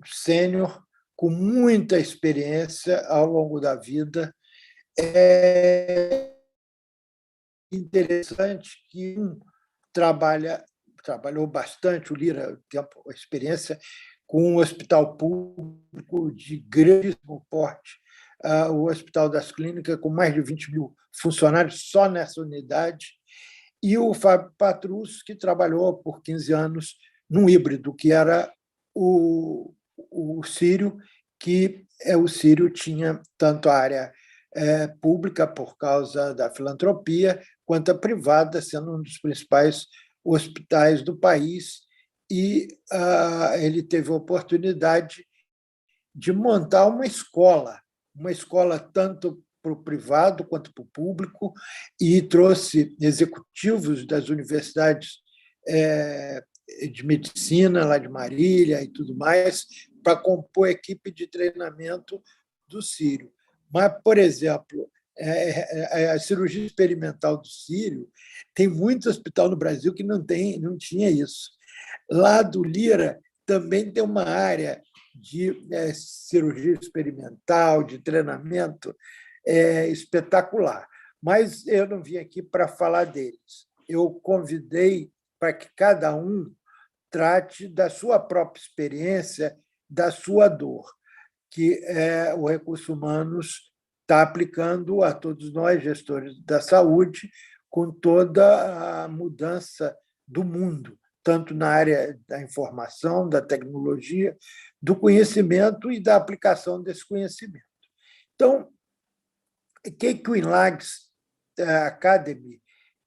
sênior com muita experiência ao longo da vida. É interessante que trabalhou bastante, o Lira, tempo, a experiência com um hospital público de grandíssimo porte, o Hospital das Clínicas, com mais de 20 mil funcionários só nessa unidade, e o Fábio Patrus, que trabalhou por 15 anos num híbrido, que era o Sírio, que o Sírio tinha tanto a área pública, por causa da filantropia, quanto a privada, sendo um dos principais hospitais do país. E ele teve a oportunidade de montar uma escola tanto para o privado quanto para o público, e trouxe executivos das universidades de medicina, lá de Marília e tudo mais, para compor a equipe de treinamento do Sírio. Mas, por exemplo, a cirurgia experimental do Sírio, tem muito hospital no Brasil que não tinha isso. Lá do Lira também tem uma área de cirurgia experimental, de treinamento espetacular. Mas eu não vim aqui para falar deles. Eu convidei para que cada um trate da sua própria experiência, da sua dor, que o Recursos Humanos está aplicando a todos nós, gestores da saúde, com toda a mudança do mundo, tanto na área da informação, da tecnologia, do conhecimento e da aplicação desse conhecimento. Então, o que o INLAGS Academy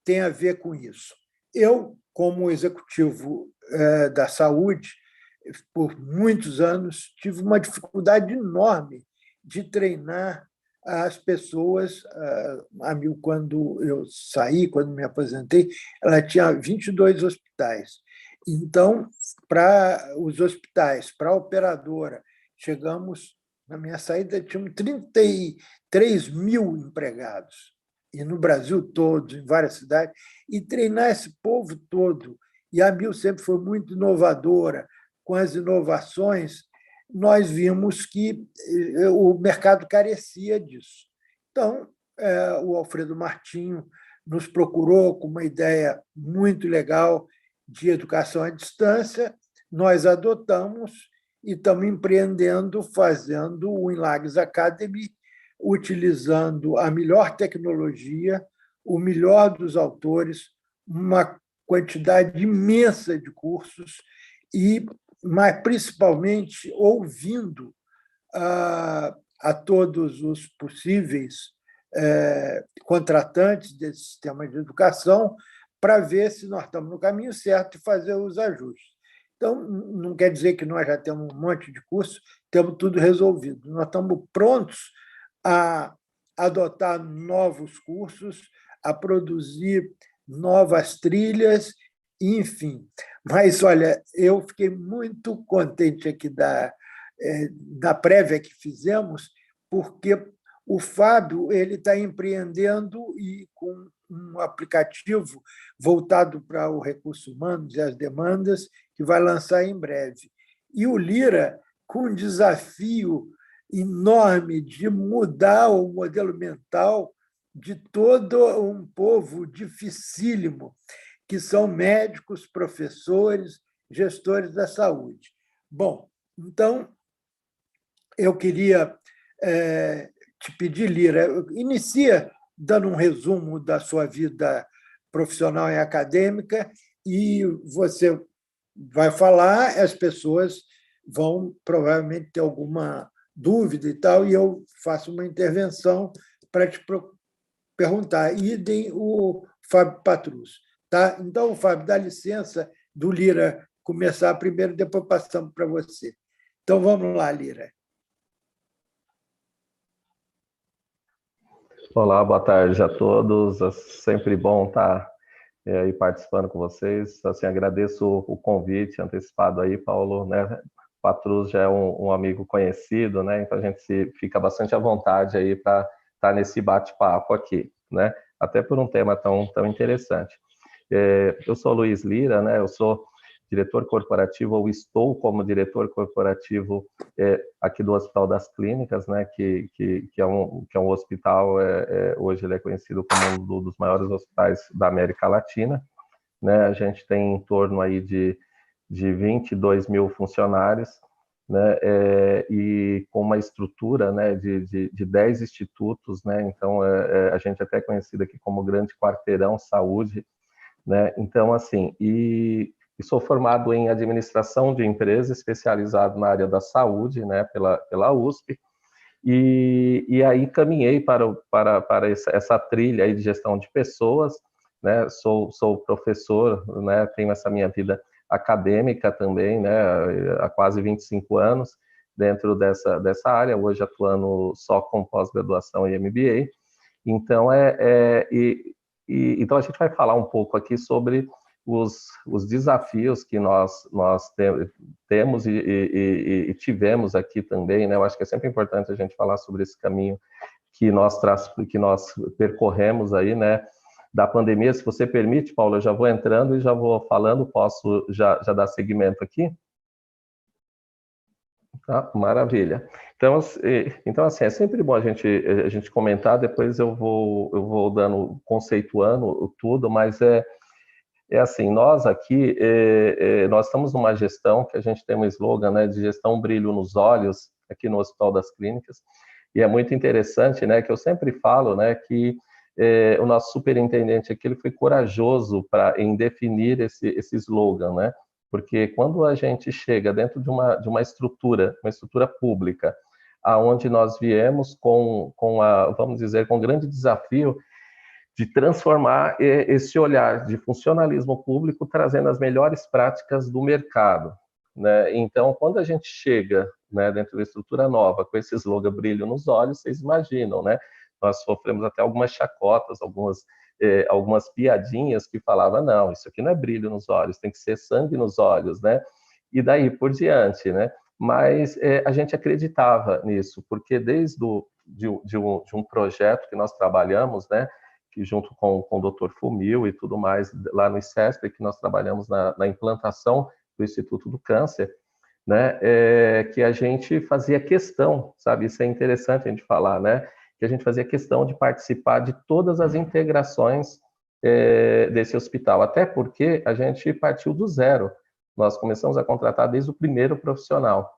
tem a ver com isso? Eu, como executivo da saúde, por muitos anos, tive uma dificuldade enorme de treinar as pessoas. A Amil, quando eu saí, quando me aposentei, ela tinha 22 hospitais. Então, para os hospitais, para a operadora, chegamos, na minha saída, tínhamos 33 mil empregados, e no Brasil todo, em várias cidades, e treinar esse povo todo. E a Amil sempre foi muito inovadora. Com as inovações, nós vimos que o mercado carecia disso. Então, o Alfredo Martinho nos procurou com uma ideia muito legal de educação à distância, nós adotamos e estamos empreendendo, fazendo o INLAGS Academy, utilizando a melhor tecnologia, o melhor dos autores, uma quantidade imensa de cursos, mas principalmente ouvindo a todos os possíveis contratantes desse sistema de educação, para ver se nós estamos no caminho certo e fazer os ajustes. Então, não quer dizer que nós já temos um monte de curso, temos tudo resolvido. Nós estamos prontos a adotar novos cursos, a produzir novas trilhas, enfim. Mas, olha, eu fiquei muito contente aqui da prévia que fizemos, porque o Fábio está empreendendo e com um aplicativo voltado para o recursos humanos e as demandas, que vai lançar em breve. E o Lira, com um desafio enorme de mudar o modelo mental de todo um povo dificílimo, que são médicos, professores, gestores da saúde. Bom, então, eu queria te pedir, Lira, inicia dando um resumo da sua vida profissional e acadêmica, e você vai falar, as pessoas vão provavelmente ter alguma dúvida e tal, e eu faço uma intervenção para te perguntar. Idem o Fábio Patrus. Tá? Então, Fábio, dá licença do Lira começar primeiro, depois passamos para você. Então, vamos lá, Lira. Olá, boa tarde a todos. É sempre bom estar aí participando com vocês. Assim, agradeço o convite antecipado aí, Paulo, né? Patrus já é um amigo conhecido, né? Então a gente fica bastante à vontade aí para estar nesse bate-papo aqui, né? Até por um tema tão interessante. Eu sou Luiz Lira, né? Eu sou diretor corporativo, ou estou como diretor corporativo aqui do Hospital das Clínicas, né, que é um hospital, hoje ele é conhecido como um dos maiores hospitais da América Latina, né? A gente tem em torno aí de 22 mil funcionários, né, e com uma estrutura, né, de 10 institutos, né, então a gente até é conhecido aqui como Grande Quarteirão Saúde, né, então assim, e sou formado em administração de empresa, especializado na área da saúde, né, pela USP, e aí caminhei para essa trilha aí de gestão de pessoas, né, sou professor, né, tenho essa minha vida acadêmica também, né, há quase 25 anos dentro dessa área, hoje atuando só com pós-graduação e MBA. Então, então a gente vai falar um pouco aqui sobre os desafios que nós temos e tivemos aqui também, né? Eu acho que é sempre importante a gente falar sobre esse caminho que nós percorremos aí, né, da pandemia. Se você permite, Paulo, eu já vou entrando e já vou falando, posso já dar seguimento aqui? Tá, maravilha. Então, assim, é sempre bom a gente comentar, depois eu vou conceituando tudo, mas é assim, nós aqui, nós estamos numa gestão que a gente tem um slogan, né, de gestão brilho nos olhos, aqui no Hospital das Clínicas, e é muito interessante, né, que eu sempre falo, né, que o nosso superintendente aqui, ele foi corajoso em definir esse slogan, né, porque quando a gente chega dentro de uma estrutura pública, aonde nós viemos vamos dizer, com um grande desafio de transformar esse olhar de funcionalismo público, trazendo as melhores práticas do mercado, né? Então, quando a gente chega, né, dentro da estrutura nova, com esse slogan brilho nos olhos, vocês imaginam, né? Nós sofremos até algumas chacotas, algumas piadinhas que falavam, não, isso aqui não é brilho nos olhos, tem que ser sangue nos olhos, né? E daí por diante, né? Mas a gente acreditava nisso, porque desde um projeto que nós trabalhamos, né, que junto com o Dr. Fumil e tudo mais, lá no ICESP, que nós trabalhamos na implantação do Instituto do Câncer, né, que a gente fazia questão, sabe, isso é interessante a gente falar, né, que a gente fazia questão de participar de todas as integrações desse hospital, até porque a gente partiu do zero, nós começamos a contratar desde o primeiro profissional,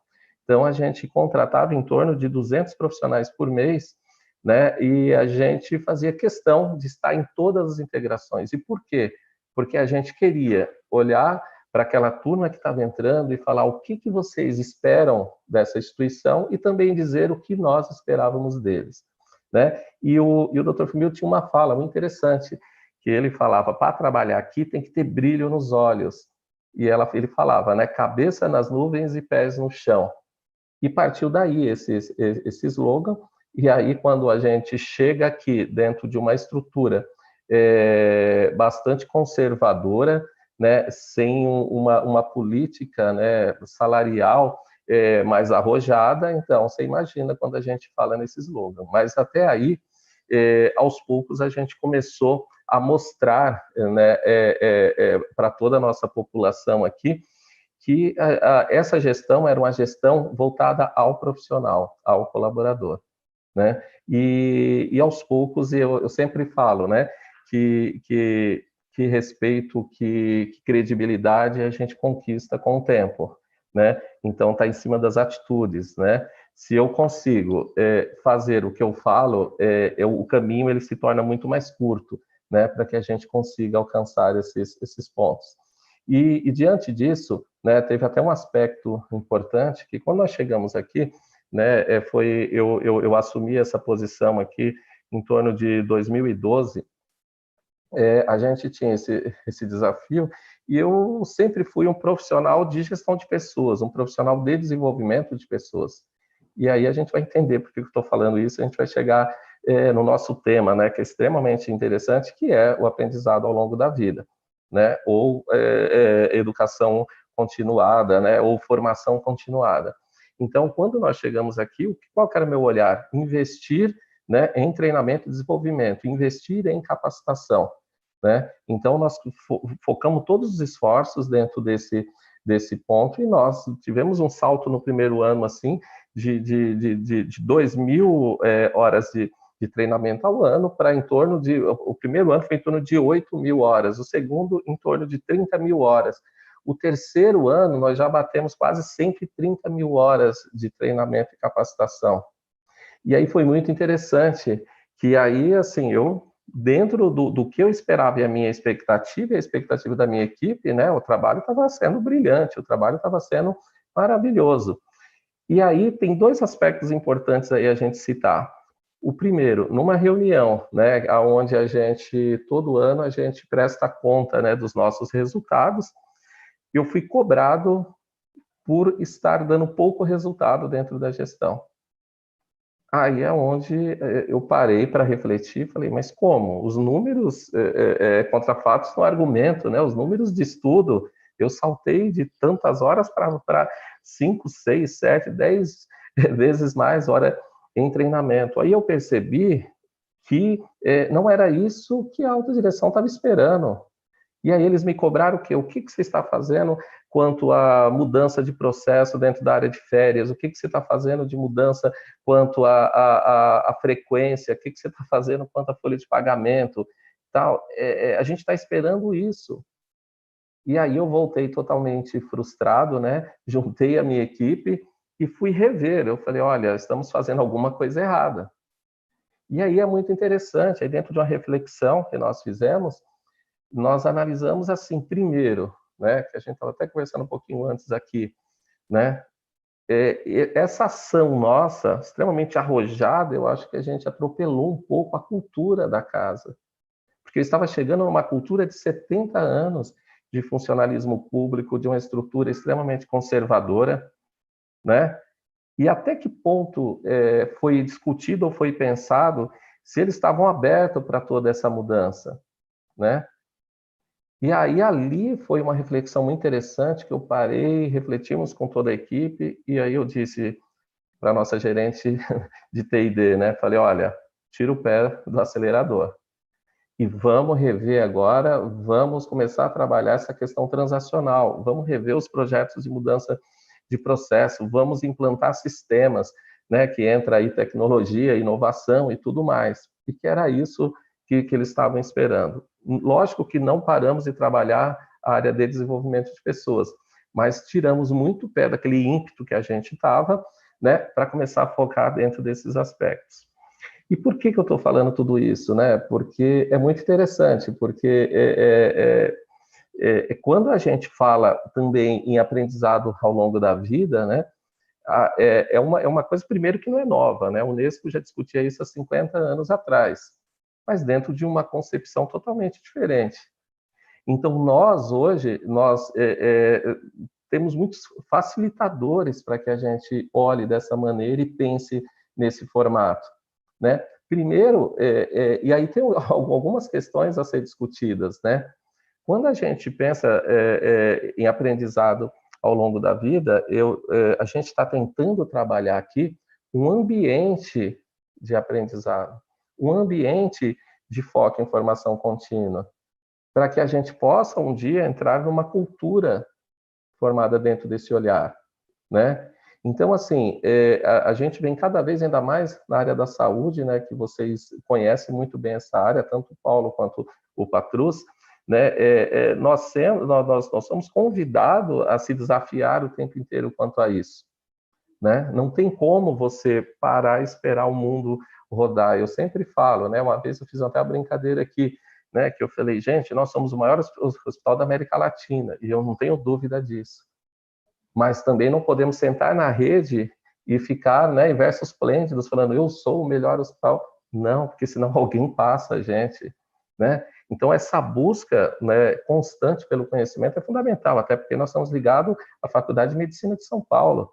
então a gente contratava em torno de 200 profissionais por mês, né, e a gente fazia questão de estar em todas as integrações. E por quê? Porque a gente queria olhar para aquela turma que estava entrando e falar o que vocês esperam dessa instituição e também dizer o que nós esperávamos deles, né? E o Dr. Fumil tinha uma fala muito interessante, que ele falava, para trabalhar aqui tem que ter brilho nos olhos. E ele falava, né, cabeça nas nuvens e pés no chão. E partiu daí esse slogan. E aí, quando a gente chega aqui dentro de uma estrutura bastante conservadora, né, sem uma política, né, salarial mais arrojada, então você imagina quando a gente fala nesse slogan. Mas até aí, aos poucos, a gente começou a mostrar, né, para toda a nossa população aqui que essa gestão era uma gestão voltada ao profissional, ao colaborador, né? E aos poucos eu sempre falo, né, que respeito, que credibilidade a gente conquista com o tempo, né? Então tá em cima das atitudes, né? Se eu consigo fazer o que eu falo, o caminho ele se torna muito mais curto, né? Para que a gente consiga alcançar esses pontos. E diante disso, né, teve até um aspecto importante que quando nós chegamos aqui, né, eu assumi essa posição aqui em torno de 2012, a gente tinha esse desafio e eu sempre fui um profissional de gestão de pessoas, um profissional de desenvolvimento de pessoas. E aí a gente vai entender por que eu estou falando isso, a gente vai chegar no nosso tema, né, que é extremamente interessante, que é o aprendizado ao longo da vida, né, ou educação continuada, né, ou formação continuada. Então, quando nós chegamos aqui, qual que era o meu olhar? Investir, né, em treinamento e desenvolvimento, investir em capacitação. né? Então, nós focamos todos os esforços dentro desse ponto, e nós tivemos um salto no primeiro ano, assim, de 2.000 horas de treinamento ao ano, para em torno de... O primeiro ano foi em torno de 8.000 horas, o segundo em torno de 30.000 horas. O terceiro ano, nós já batemos quase 130.000 horas de treinamento e capacitação. E aí foi muito interessante, que aí, assim, eu, dentro do que eu esperava e a minha expectativa, e a expectativa da minha equipe, né, o trabalho estava sendo brilhante, o trabalho estava sendo maravilhoso. E aí tem dois aspectos importantes aí a gente citar. O primeiro, numa reunião, né, onde a gente, todo ano, a gente presta conta, né, dos nossos resultados, eu fui cobrado por estar dando pouco resultado dentro da gestão. Aí é onde eu parei para refletir, falei, mas como? Os números contra fatos no argumento, né? Os números de estudo, eu saltei de tantas horas para 5, 6, 7, 10 vezes mais hora em treinamento. Aí eu percebi que não era isso que a autodireção estava esperando. E aí eles me cobraram o quê? O que você está fazendo quanto à mudança de processo dentro da área de férias? O que você está fazendo de mudança quanto à frequência? O que você está fazendo quanto à folha de pagamento? Tal. A gente está esperando isso. E aí eu voltei totalmente frustrado, né? Juntei a minha equipe e fui rever. Eu falei, olha, estamos fazendo alguma coisa errada. E aí é muito interessante, aí dentro de uma reflexão que nós fizemos, nós analisamos assim, primeiro, né, que a gente estava até conversando um pouquinho antes aqui, né, essa ação nossa, extremamente arrojada, eu acho que a gente atropelou um pouco a cultura da casa, porque eu estava chegando numa cultura de 70 anos de funcionalismo público, de uma estrutura extremamente conservadora, né, e até que ponto foi discutido ou foi pensado se eles estavam abertos para toda essa mudança, né? E aí ali foi uma reflexão muito interessante que eu parei, refletimos com toda a equipe e aí eu disse para a nossa gerente de T&D, né? Falei, olha, tira o pé do acelerador e vamos rever agora, vamos começar a trabalhar essa questão transacional, vamos rever os projetos de mudança de processo, vamos implantar sistemas, né? Que entra aí tecnologia, inovação e tudo mais. E que era isso que eles estavam esperando. Lógico que não paramos de trabalhar a área de desenvolvimento de pessoas, mas tiramos muito pé daquele ímpeto que a gente estava, né, para começar a focar dentro desses aspectos. E por que eu estou falando tudo isso, né? Porque é muito interessante, porque quando a gente fala também em aprendizado ao longo da vida, né, é uma coisa, primeiro, que não é nova, né? A Unesco já discutia isso há 50 anos atrás, mas dentro de uma concepção totalmente diferente. Então, nós, hoje, temos muitos facilitadores para que a gente olhe dessa maneira e pense nesse formato, né? Primeiro, e aí tem algumas questões a ser discutidas, né? Quando a gente pensa em aprendizado ao longo da vida, a gente está tentando trabalhar aqui um ambiente de aprendizado, um ambiente de foco em formação contínua, para que a gente possa um dia entrar numa cultura formada dentro desse olhar, né? Então, assim, a gente vem cada vez ainda mais na área da saúde, né, que vocês conhecem muito bem essa área, tanto o Paulo quanto o Patrus, né? Nós somos convidados a se desafiar o tempo inteiro quanto a isso, né? Não tem como você parar e esperar o mundo rodar. Eu sempre falo, né? Uma vez eu fiz até uma brincadeira aqui, né? Que eu falei, gente, nós somos o maior hospital da América Latina e eu não tenho dúvida disso. Mas também não podemos sentar na rede e ficar, né, em versos esplêndidos falando eu sou o melhor hospital. Não, porque senão alguém passa a gente, né? Então essa busca, né, constante pelo conhecimento é fundamental, até porque nós estamos ligados à Faculdade de Medicina de São Paulo,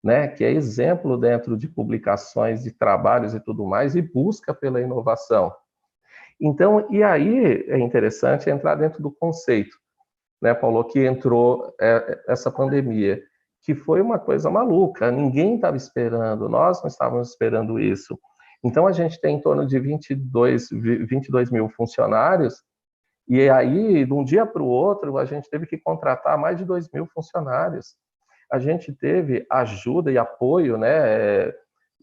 né, que é exemplo dentro de publicações, de trabalhos e tudo mais, e busca pela inovação. Então, e aí é interessante entrar dentro do conceito, né, Paulo, que entrou essa pandemia, que foi uma coisa maluca, ninguém estava esperando, nós não estávamos esperando isso. Então, a gente tem em torno de 22 mil funcionários E aí, de um dia para o outro, a gente teve que contratar mais de 2.000 funcionários. A gente teve ajuda e apoio, né,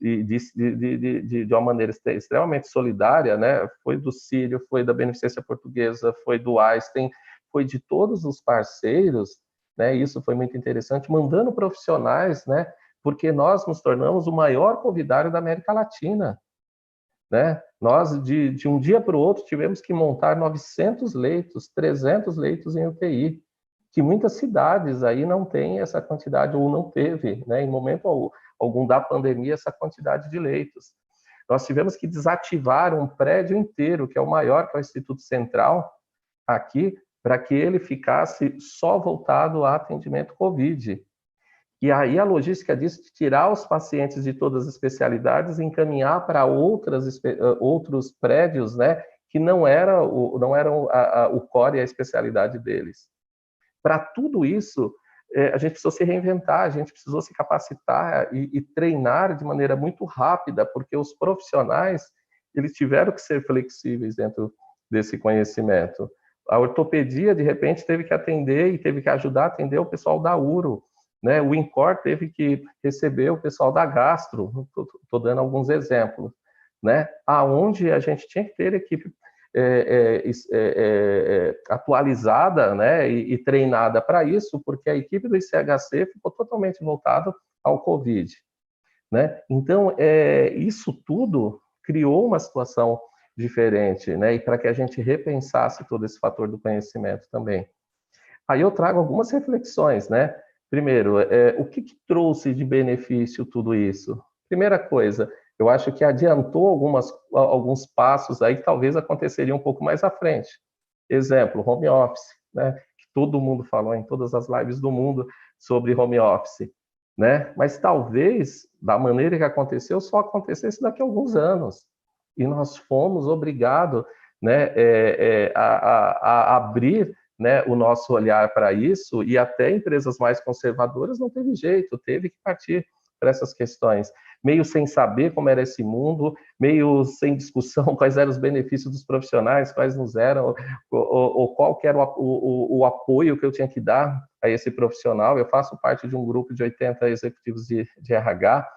de uma maneira extremamente solidária, né? Foi do Sírio, foi da Beneficência Portuguesa, foi do Einstein, foi de todos os parceiros, né? Isso foi muito interessante, mandando profissionais, né? Porque nós nos tornamos o maior covidário da América Latina, né? Nós, de um dia para o outro, tivemos que montar 900 leitos, 300 leitos em UTI, que muitas cidades aí não têm essa quantidade, ou não teve, né, em momento algum da pandemia, essa quantidade de leitos. Nós tivemos que desativar um prédio inteiro, que é o maior, que é o Instituto Central, aqui, para que ele ficasse só voltado a atendimento Covid. E aí a logística disso, de tirar os pacientes de todas as especialidades e encaminhar para outros prédios, né, que não eram o core e a especialidade deles. Para tudo isso, a gente precisou se reinventar, a gente precisou se capacitar e treinar de maneira muito rápida, porque os profissionais, eles tiveram que ser flexíveis dentro desse conhecimento. A ortopedia, de repente, teve que atender e teve que ajudar a atender o pessoal da uro, né? O INCOR teve que receber o pessoal da gastro, estou dando alguns exemplos, né? Aonde a gente tinha que ter equipe atualizada, né, e treinada para isso, porque a equipe do ICHC ficou totalmente voltada ao Covid, né? Então, isso tudo criou uma situação diferente, né, e para que a gente repensasse todo esse fator do conhecimento também. Aí eu trago algumas reflexões, né? Primeiro, o que trouxe de benefício tudo isso? Primeira coisa, eu acho que adiantou alguns passos aí que talvez aconteceriam um pouco mais à frente. Exemplo, home office, né? Que todo mundo falou em todas as lives do mundo sobre home office, né? Mas talvez, da maneira que aconteceu, só acontecesse daqui a alguns anos. E nós fomos obrigados, né, a abrir, né, o nosso olhar para isso, e até empresas mais conservadoras não teve jeito, teve que partir para essas questões, meio sem saber como era esse mundo, meio sem discussão quais eram os benefícios dos profissionais, quais não eram, ou qual que era o apoio que eu tinha que dar a esse profissional. Eu faço parte de um grupo de 80 executivos de RH,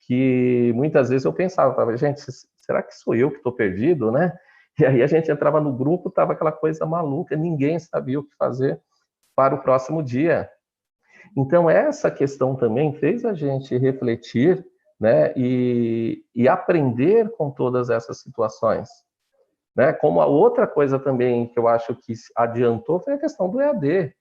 que muitas vezes eu pensava, gente, será que sou eu que estou perdido, né? E aí a gente entrava no grupo, estava aquela coisa maluca, ninguém sabia o que fazer para o próximo dia. Então, essa questão também fez a gente refletir, né, e aprender com todas essas situações. Né? Como a outra coisa também que eu acho que adiantou foi a questão do EAD.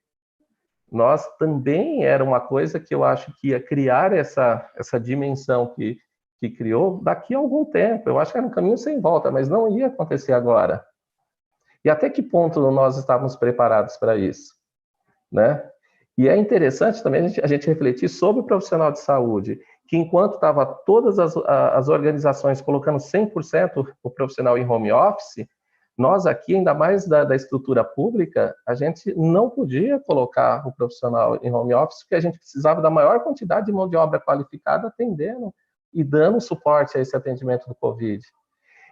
Nós também era uma coisa que eu acho que ia criar essa dimensão que criou daqui a algum tempo. Eu acho que era um caminho sem volta, mas não ia acontecer agora. E até que ponto nós estávamos preparados para isso, né? E é interessante também a gente refletir sobre o profissional de saúde, que enquanto estava todas as organizações colocando 100% o profissional em home office, nós aqui, ainda mais da estrutura pública, a gente não podia colocar o profissional em home office, porque a gente precisava da maior quantidade de mão de obra qualificada atendendo e dando suporte a esse atendimento do Covid.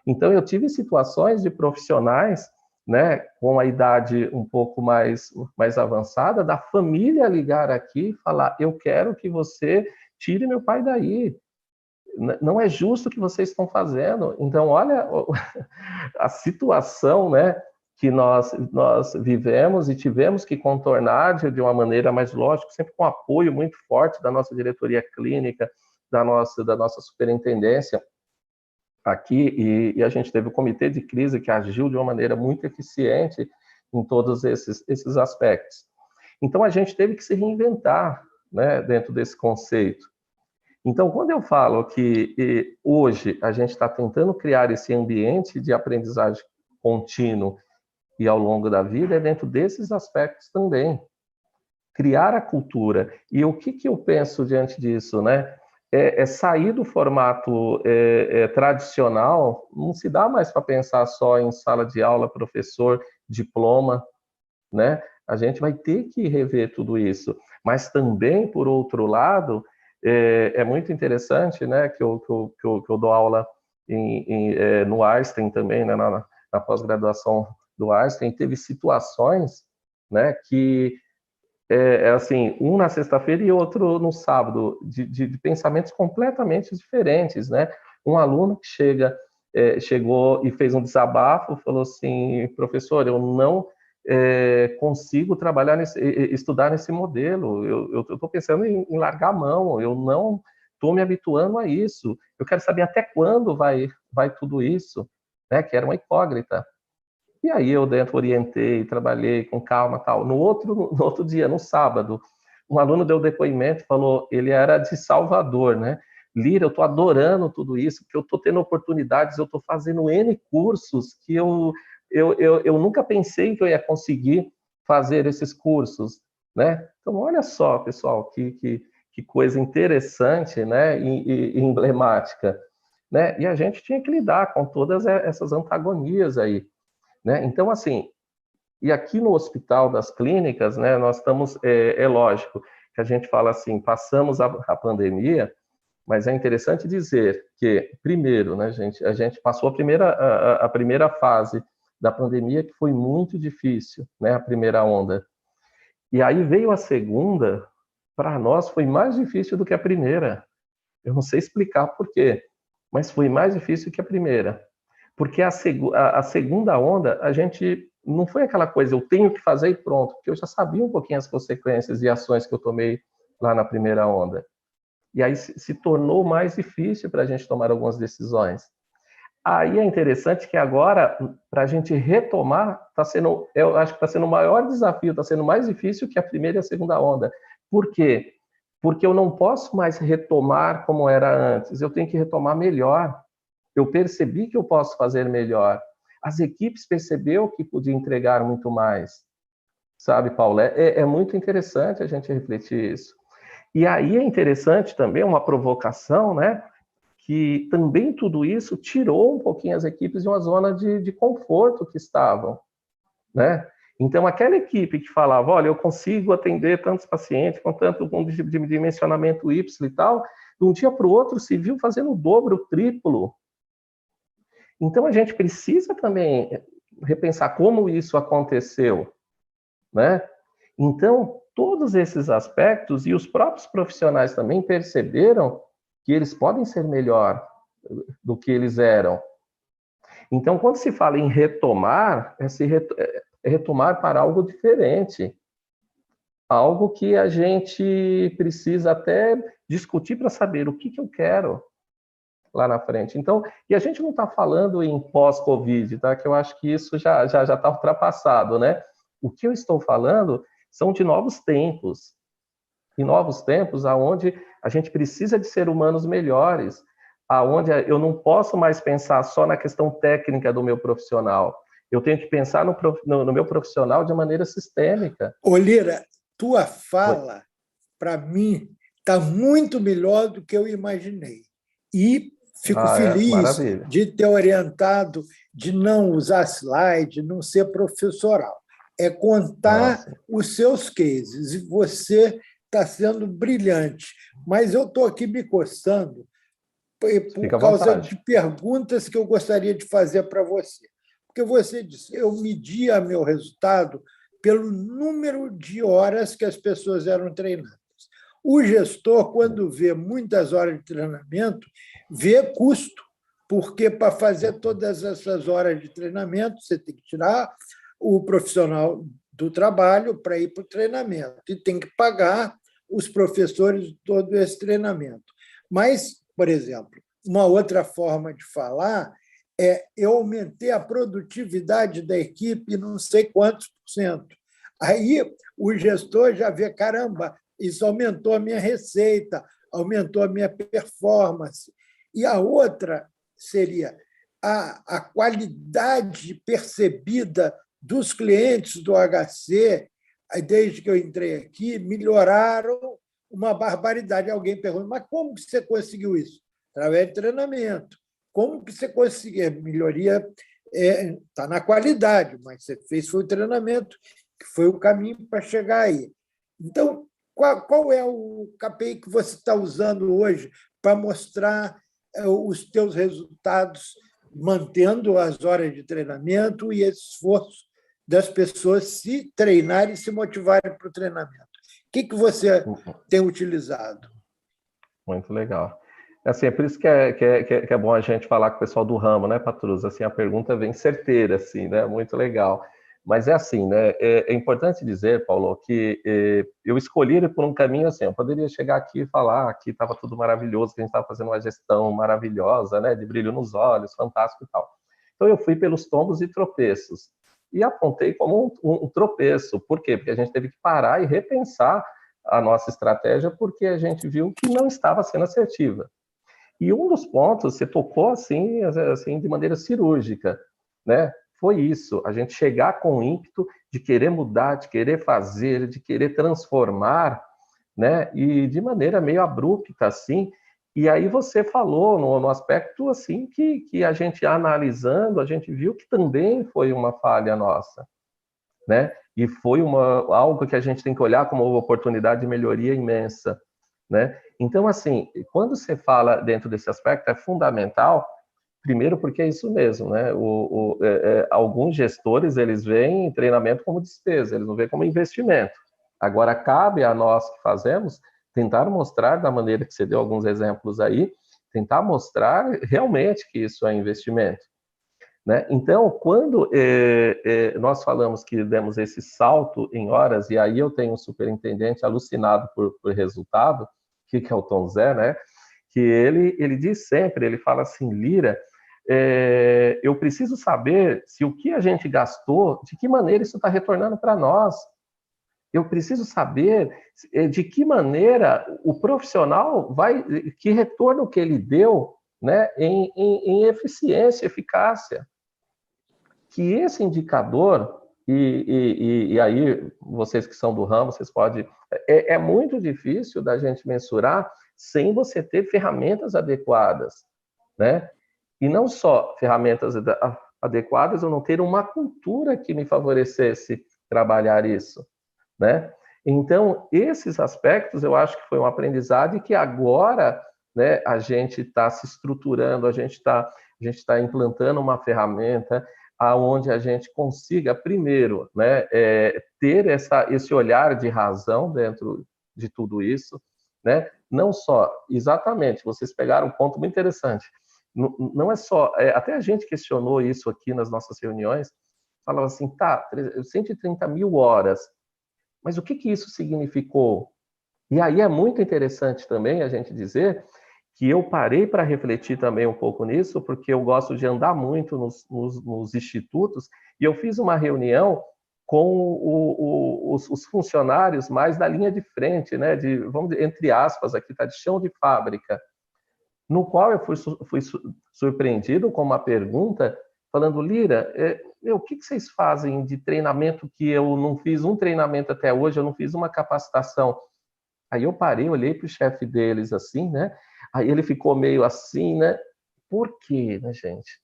Então, eu tive situações de profissionais, né, com a idade um pouco mais avançada, da família ligar aqui e falar, eu quero que você tire meu pai daí. Não é justo o que vocês estão fazendo. Então, olha a situação, né, que nós vivemos e tivemos que contornar de uma maneira mais lógica, sempre com apoio muito forte da nossa diretoria clínica, da nossa superintendência aqui, e a gente teve o comitê de crise que agiu de uma maneira muito eficiente em todos esses aspectos. Então, a gente teve que se reinventar, né, dentro desse conceito. Então, quando eu falo que hoje a gente está tentando criar esse ambiente de aprendizagem contínuo e ao longo da vida, é dentro desses aspectos também. Criar a cultura. E o que eu penso diante disso, né? Sair do formato tradicional, não se dá mais para pensar só em sala de aula, professor, diploma, né? A gente vai ter que rever tudo isso. Mas também, por outro lado, é muito interessante, né, que eu dou aula no Einstein também, né, na pós-graduação do Einstein, teve situações, né, que assim, um na sexta-feira e outro no sábado, de pensamentos completamente diferentes, né? Um aluno que chegou e fez um desabafo, falou assim, professor, eu não consigo estudar nesse modelo, eu estou pensando em largar a mão, eu não estou me habituando a isso, eu quero saber até quando vai tudo isso, né? Que era uma incógnita. E aí eu dentro orientei, trabalhei com calma, tal. No outro dia, no sábado, um aluno deu depoimento, falou, ele era de Salvador, né? Lira, eu estou adorando tudo isso, porque eu estou tendo oportunidades, eu estou fazendo N cursos que eu nunca pensei que eu ia conseguir fazer esses cursos, né? Então, olha só, pessoal, que coisa interessante, né? E emblemática, né? E a gente tinha que lidar com todas essas antagonias aí, né? Então, assim, e aqui no Hospital das Clínicas, né, nós estamos, lógico, que a gente fala assim, passamos a pandemia, mas é interessante dizer que, primeiro, né, a gente passou a primeira fase da pandemia, que foi muito difícil, né, a primeira onda. E aí veio a segunda, para nós foi mais difícil do que a primeira. Eu não sei explicar por quê, mas foi mais difícil que a primeira. Porque a segunda onda, a gente não foi aquela coisa, eu tenho que fazer e pronto, porque eu já sabia um pouquinho as consequências e ações que eu tomei lá na primeira onda. E aí se tornou mais difícil para a gente tomar algumas decisões. Aí é interessante que agora, para a gente retomar, eu acho que está sendo o maior desafio, está sendo mais difícil que a primeira e a segunda onda. Por quê? Porque eu não posso mais retomar como era antes, eu tenho que retomar melhor. Eu percebi que eu posso fazer melhor. As equipes perceberam que podia entregar muito mais. Sabe, Paulo? É muito interessante a gente refletir isso. E aí é interessante também uma provocação, né? Que também tudo isso tirou um pouquinho as equipes de uma zona de conforto que estavam, né? Então, aquela equipe que falava, olha, eu consigo atender tantos pacientes com tanto de dimensionamento Y e tal, de um dia para o outro se viu fazendo o dobro, o triplo. Então, a gente precisa também repensar como isso aconteceu, né? Então, todos esses aspectos, e os próprios profissionais também perceberam que eles podem ser melhor do que eles eram. Então, quando se fala em retomar, é retomar para algo diferente, algo que a gente precisa até discutir para saber o que eu quero lá na frente. Então, e a gente não está falando em pós-Covid, tá? Que eu acho que isso já está ultrapassado, né? O que eu estou falando são de novos tempos, e novos tempos aonde a gente precisa de ser humanos melhores, aonde eu não posso mais pensar só na questão técnica do meu profissional. Eu tenho que pensar no meu profissional de maneira sistêmica. Ô, Lira, tua fala, para mim, está muito melhor do que eu imaginei. E fico feliz de ter orientado de não usar slide, não ser professoral. É contar os seus cases. E você está sendo brilhante. Mas eu estou aqui me coçando por causa de perguntas que eu gostaria de fazer para você. Porque você disse, eu media meu resultado pelo número de horas que as pessoas eram treinadas. O gestor, quando vê muitas horas de treinamento, vê custo, porque para fazer todas essas horas de treinamento, você tem que tirar o profissional do trabalho para ir para o treinamento e tem que pagar os professores de todo esse treinamento. Mas, por exemplo, uma outra forma de falar é eu aumentei a produtividade da equipe não sei quantos %. Aí o gestor já vê, caramba, isso aumentou a minha receita, aumentou a minha performance. E a outra seria a qualidade percebida dos clientes do HC, desde que eu entrei aqui, melhoraram uma barbaridade. Alguém pergunta, mas como que você conseguiu isso? Através de treinamento. Como que você conseguiu? Melhoria está na qualidade, mas você fez foi o treinamento, que foi o caminho para chegar aí. Então, qual é o KPI que você está usando hoje para mostrar os teus resultados, mantendo as horas de treinamento e esse esforço das pessoas se treinarem e se motivarem para o treinamento. O que você tem utilizado? Muito legal. Assim, é por isso que é bom a gente falar com o pessoal do ramo, né, Patrus? Assim, a pergunta vem certeira, assim, né? Muito legal. Mas é assim, né? É importante dizer, Paulo, que eu escolhi ele por um caminho assim. Eu poderia chegar aqui e falar que estava tudo maravilhoso, que a gente estava fazendo uma gestão maravilhosa, né? De brilho nos olhos, fantástico e tal. Então eu fui pelos tombos e tropeços e apontei como um tropeço. Por quê? Porque a gente teve que parar e repensar a nossa estratégia, porque a gente viu que não estava sendo assertiva. E um dos pontos, você tocou assim de maneira cirúrgica, né? Foi isso, a gente chegar com o ímpeto de querer mudar, de querer fazer, de querer transformar, né? E de maneira meio abrupta, assim. E aí você falou no aspecto assim que a gente analisando, a gente viu que também foi uma falha nossa, né? E foi algo que a gente tem que olhar como uma oportunidade de melhoria imensa, né? Então, assim, quando você fala dentro desse aspecto, é fundamental, primeiro porque é isso mesmo, né? Alguns gestores, eles veem treinamento como despesa, eles não veem como investimento. Agora, cabe a nós que fazemos tentar mostrar, da maneira que você deu alguns exemplos aí, tentar mostrar realmente que isso é investimento. Né? Então, quando nós falamos que demos esse salto em horas, e aí eu tenho um superintendente alucinado por resultado, que é o Tom Zé, né? Que ele diz sempre, ele fala assim, Lira, eu preciso saber se o que a gente gastou, de que maneira isso está retornando para nós. Eu preciso saber de que maneira o profissional que retorno que ele deu, né, em eficiência, eficácia. Que esse indicador, e aí vocês que são do ramo, vocês podem... É muito difícil da gente mensurar sem você ter ferramentas adequadas, né? E não só ferramentas adequadas, eu não ter uma cultura que me favorecesse trabalhar isso, né? Então, esses aspectos eu acho que foi um aprendizado e que agora, né, a gente está se estruturando, a gente está implantando uma ferramenta aonde a gente consiga, primeiro, né, ter esse olhar de razão dentro de tudo isso, né? Não só, exatamente, vocês pegaram um ponto muito interessante, não é só, até a gente questionou isso aqui nas nossas reuniões, falava assim, tá, 130 mil horas, mas o que isso significou? E aí é muito interessante também a gente dizer que eu parei para refletir também um pouco nisso, porque eu gosto de andar muito nos institutos, e eu fiz uma reunião com os funcionários mais da linha de frente, né, vamos dizer, entre aspas, aqui está de chão de fábrica, no qual eu fui surpreendido com uma pergunta, falando, Lira, o que vocês fazem de treinamento que eu não fiz um treinamento até hoje, eu não fiz uma capacitação? Aí eu parei, olhei para o chefe deles assim, né? Aí ele ficou meio assim, né? Por quê, né, gente?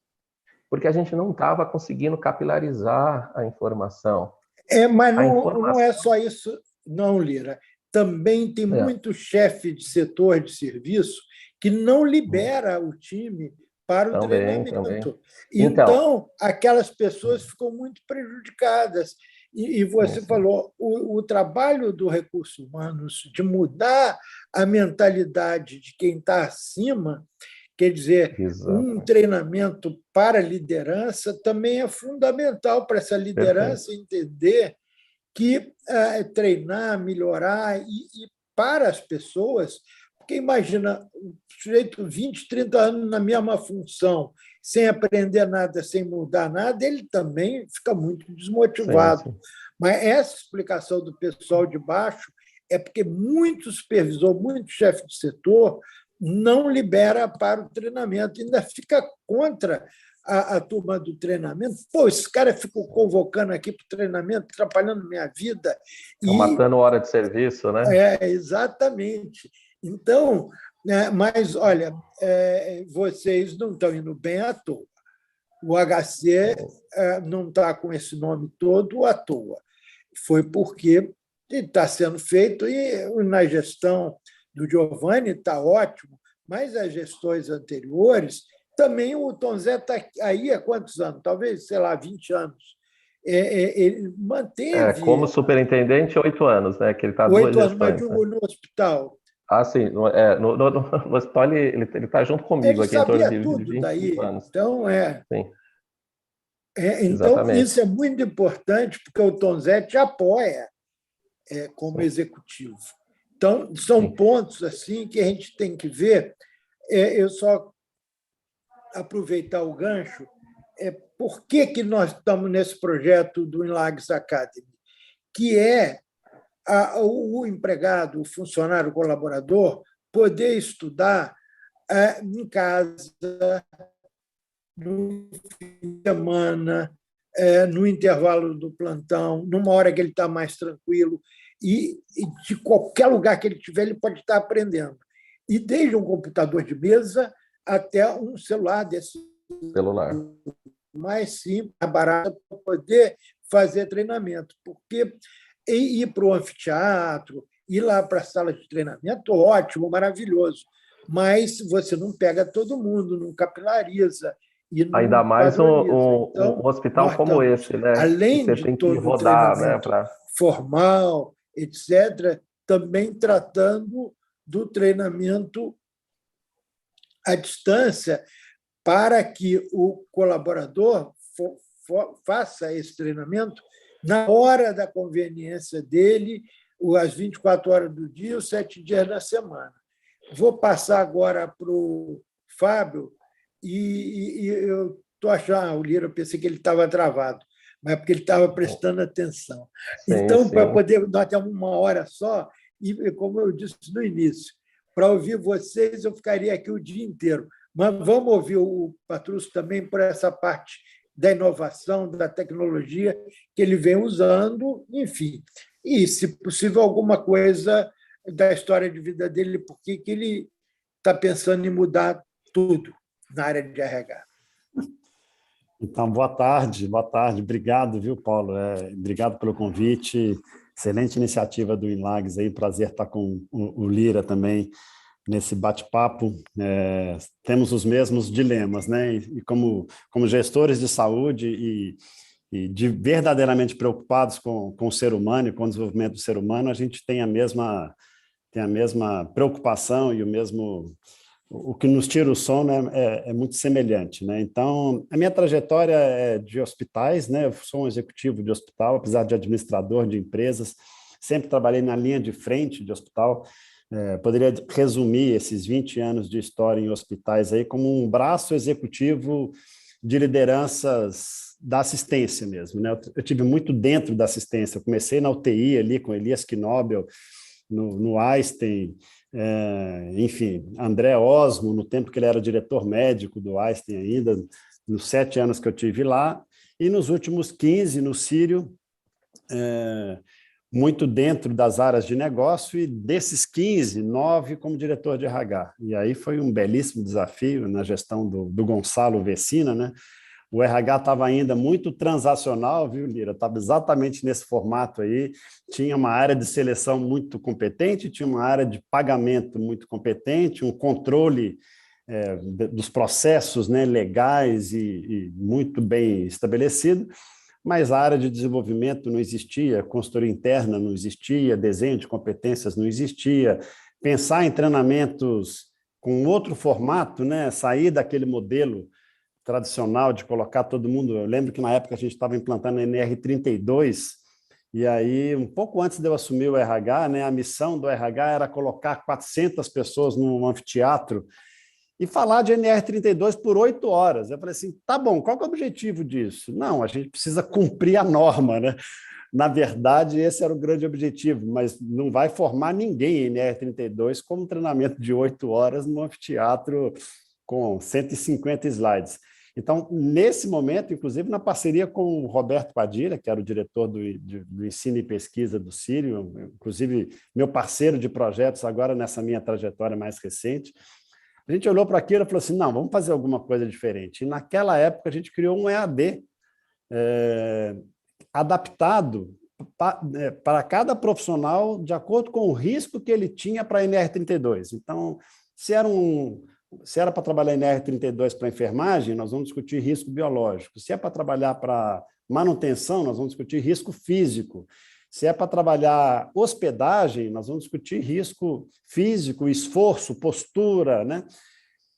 Porque a gente não estava conseguindo capilarizar a informação. Mas não é só isso, não, Lira. Também tem muito chefe de setor de serviço que não libera o time para o treinamento. Também. Então, aquelas pessoas ficam muito prejudicadas. E você falou, o trabalho do recurso humanos de mudar a mentalidade de quem está acima, quer dizer, um treinamento para liderança também é fundamental para essa liderança entender que treinar, melhorar e para as pessoas, porque imagina um sujeito 20, 30 anos na mesma função, sem aprender nada, sem mudar nada, ele também fica muito desmotivado. Sim. Mas essa explicação do pessoal de baixo é porque muito supervisor, muito chefe de setor não libera para o treinamento, ainda fica contra a turma do treinamento. Pô, esse cara ficou convocando aqui para o treinamento, atrapalhando minha vida. Matando hora de serviço, né? Exatamente. Então, mas, olha, vocês não estão indo bem à toa. O HC não está com esse nome todo à toa. Foi porque está sendo feito, e na gestão do Giovanni está ótimo, mas as gestões anteriores, também o Tom Zé está aí há quantos anos? Talvez, sei lá, 20 anos. ele Como manteve superintendente, 8 anos, né? Que ele está duas 8 anos, mas gestões, né? digo, no hospital. Ah, sim. No hospital ele está junto comigo Ele aqui, em torno sabia de tudo 25 daí. anos. Então, Sim, então, isso exatamente. é muito importante, porque o Donzetti apoia como Sim, executivo. Então, são sim. pontos assim que a gente tem que ver. Eu só aproveitar o gancho. Por que nós estamos nesse projeto do Inlags Academy? Que é o empregado, o funcionário, o colaborador, poder estudar em casa, no fim de semana, no intervalo do plantão, numa hora que ele está mais tranquilo, e de qualquer lugar que ele estiver, ele pode estar aprendendo. E desde um computador de mesa até um celular desse Celular. mais simples, mais barato, para poder fazer treinamento. Porque ir para o anfiteatro, ir lá para a sala de treinamento, ótimo, maravilhoso. Mas você não pega todo mundo, não capilariza e Ainda não mais padroniza. Então, um hospital nós como estamos, esse, né? Que além você de tem que todo o rodar, né? treinamento formal, etc., também tratando do treinamento à distância para que o colaborador faça esse treinamento na hora da conveniência dele, as 24 horas do dia, os 7 dias da semana. Vou passar agora para o Fábio, e eu estou achando, o Lira, eu pensei que ele estava travado, mas é porque ele estava prestando atenção. Sim, Então, para sim. poder, nós temos uma hora só, e como eu disse no início, para ouvir vocês, eu ficaria aqui o dia inteiro. Mas vamos ouvir o Patrus também por essa parte da inovação, da tecnologia que ele vem usando, enfim. E, se possível, alguma coisa da história de vida dele, porque que ele está pensando em mudar tudo na área de RH. Então, boa tarde, boa tarde. Obrigado, viu, Paulo? Obrigado pelo convite. Excelente iniciativa do Inlags aí. Prazer estar com o Lira também nesse bate-papo. Temos os mesmos dilemas, né? E como gestores de saúde e verdadeiramente preocupados com o ser humano e com o desenvolvimento do ser humano, a gente tem a mesma preocupação e o que nos tira o sono é muito semelhante, né? Então, a minha trajetória é de hospitais, né? Eu sou um executivo de hospital, apesar de administrador de empresas, sempre trabalhei na linha de frente de hospital. Poderia resumir esses 20 anos de história em hospitais aí como um braço executivo de lideranças da assistência mesmo, né? Eu tive muito dentro da assistência. Eu comecei na UTI ali com Elias Knobel, no Einstein, enfim, André Osmo, no tempo que ele era diretor médico do Einstein ainda, nos 7 anos que eu tive lá, e nos últimos 15 no Sírio, muito dentro das áreas de negócio, e desses 15, 9 como diretor de RH. E aí foi um belíssimo desafio na gestão do Gonçalo Vecina, né? O RH estava ainda muito transacional, viu, Lira? Estava exatamente nesse formato aí. Tinha uma área de seleção muito competente, tinha uma área de pagamento muito competente, um controle dos processos, né, legais e muito bem estabelecido, mas a área de desenvolvimento não existia, consultoria interna não existia, desenho de competências não existia, pensar em treinamentos com outro formato, né, sair daquele modelo tradicional de colocar todo mundo. Eu lembro que na época a gente estava implantando a NR32, e aí, um pouco antes de eu assumir o RH, né, a missão do RH era colocar 400 pessoas num anfiteatro e falar de NR32 por 8 horas. Eu falei assim, tá bom, qual que é o objetivo disso? Não, a gente precisa cumprir a norma, né? Na verdade, esse era o grande objetivo, mas não vai formar ninguém em NR32 como um treinamento de 8 horas no anfiteatro com 150 slides. Então, nesse momento, inclusive na parceria com o Roberto Padilha, que era o diretor do ensino e pesquisa do Sírio, inclusive meu parceiro de projetos agora nessa minha trajetória mais recente, a gente olhou para aquilo e falou assim, não, vamos fazer alguma coisa diferente. E naquela época a gente criou um EAD adaptado para cada profissional de acordo com o risco que ele tinha para a NR32. Então, se era para trabalhar em NR32 para enfermagem, nós vamos discutir risco biológico. Se é para trabalhar para manutenção, nós vamos discutir risco físico. Se é para trabalhar hospedagem, nós vamos discutir risco físico, esforço, postura, né?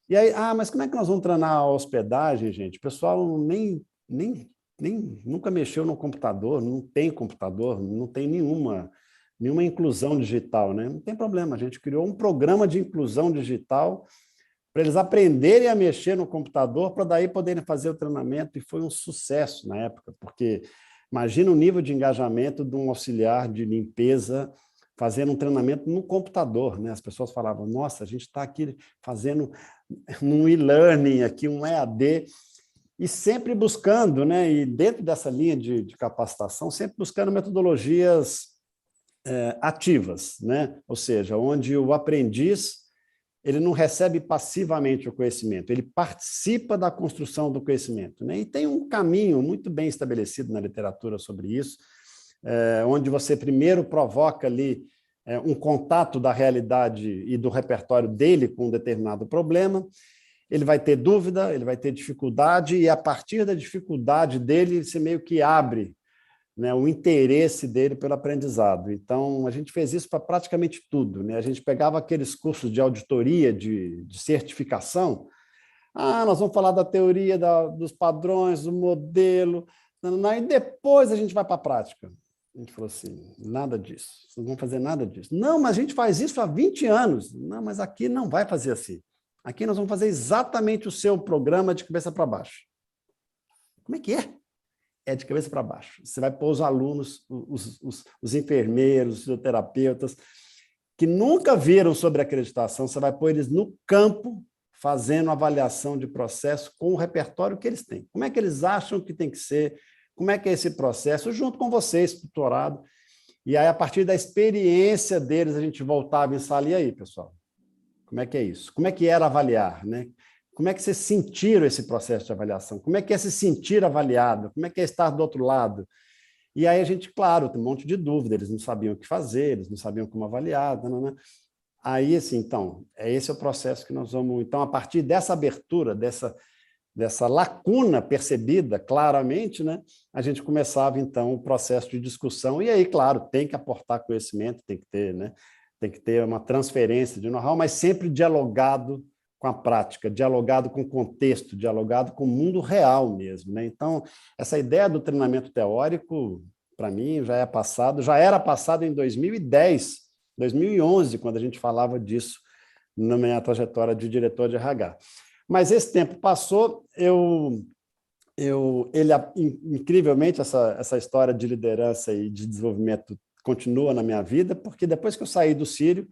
E aí, mas como é que nós vamos treinar a hospedagem, gente? O pessoal nem nunca mexeu no computador, não tem computador, não tem nenhuma inclusão digital, né? Não tem problema, a gente criou um programa de inclusão digital para eles aprenderem a mexer no computador, para daí poderem fazer o treinamento, e foi um sucesso na época, porque imagina o nível de engajamento de um auxiliar de limpeza fazendo um treinamento no computador, né? As pessoas falavam, nossa, a gente está aqui fazendo um e-learning, aqui um EAD, e sempre buscando, né? E dentro dessa linha de capacitação, sempre buscando metodologias ativas, né? Ou seja, onde o aprendiz ele não recebe passivamente o conhecimento, ele participa da construção do conhecimento, né? E tem um caminho muito bem estabelecido na literatura sobre isso, onde você primeiro provoca ali um contato da realidade e do repertório dele com um determinado problema, ele vai ter dúvida, ele vai ter dificuldade, e a partir da dificuldade dele, você meio que abre, né, o interesse dele pelo aprendizado. Então, a gente fez isso para praticamente tudo, né? A gente pegava aqueles cursos de auditoria, de certificação, nós vamos falar da teoria dos padrões, do modelo, e depois a gente vai para a prática. A gente falou assim, nada disso, vocês não vão fazer nada disso. Não, mas a gente faz isso há 20 anos. Não, mas aqui não vai fazer assim. Aqui nós vamos fazer exatamente o seu programa de cabeça para baixo. Como é que é? É de cabeça para baixo. Você vai pôr os alunos, os enfermeiros, os fisioterapeutas, que nunca viram sobre acreditação, você vai pôr eles no campo, fazendo avaliação de processo com o repertório que eles têm. Como é que eles acham que tem que ser? Como é que é esse processo? Junto com vocês, tutorado. E aí, a partir da experiência deles, a gente voltava em sala. E aí, pessoal? Como é que é isso? Como é que era avaliar, né? Como é que vocês sentiram esse processo de avaliação? Como é que é se sentir avaliado? Como é que é estar do outro lado? E aí a gente, claro, tem um monte de dúvida, eles não sabiam o que fazer, eles não sabiam como avaliar, né? Aí, assim, então, esse é o processo que nós vamos... Então, a partir dessa abertura, dessa lacuna percebida claramente, né, a gente começava, então, o processo de discussão. E aí, claro, tem que aportar conhecimento, tem que ter, né, tem que ter uma transferência de know-how, mas sempre dialogado com a prática, dialogado com o contexto, dialogado com o mundo real mesmo, né? Então, essa ideia do treinamento teórico, para mim, já era passado em 2010, 2011, quando a gente falava disso na minha trajetória de diretor de RH. Mas esse tempo passou, incrivelmente, essa história de liderança e de desenvolvimento continua na minha vida, porque depois que eu saí do Sírio,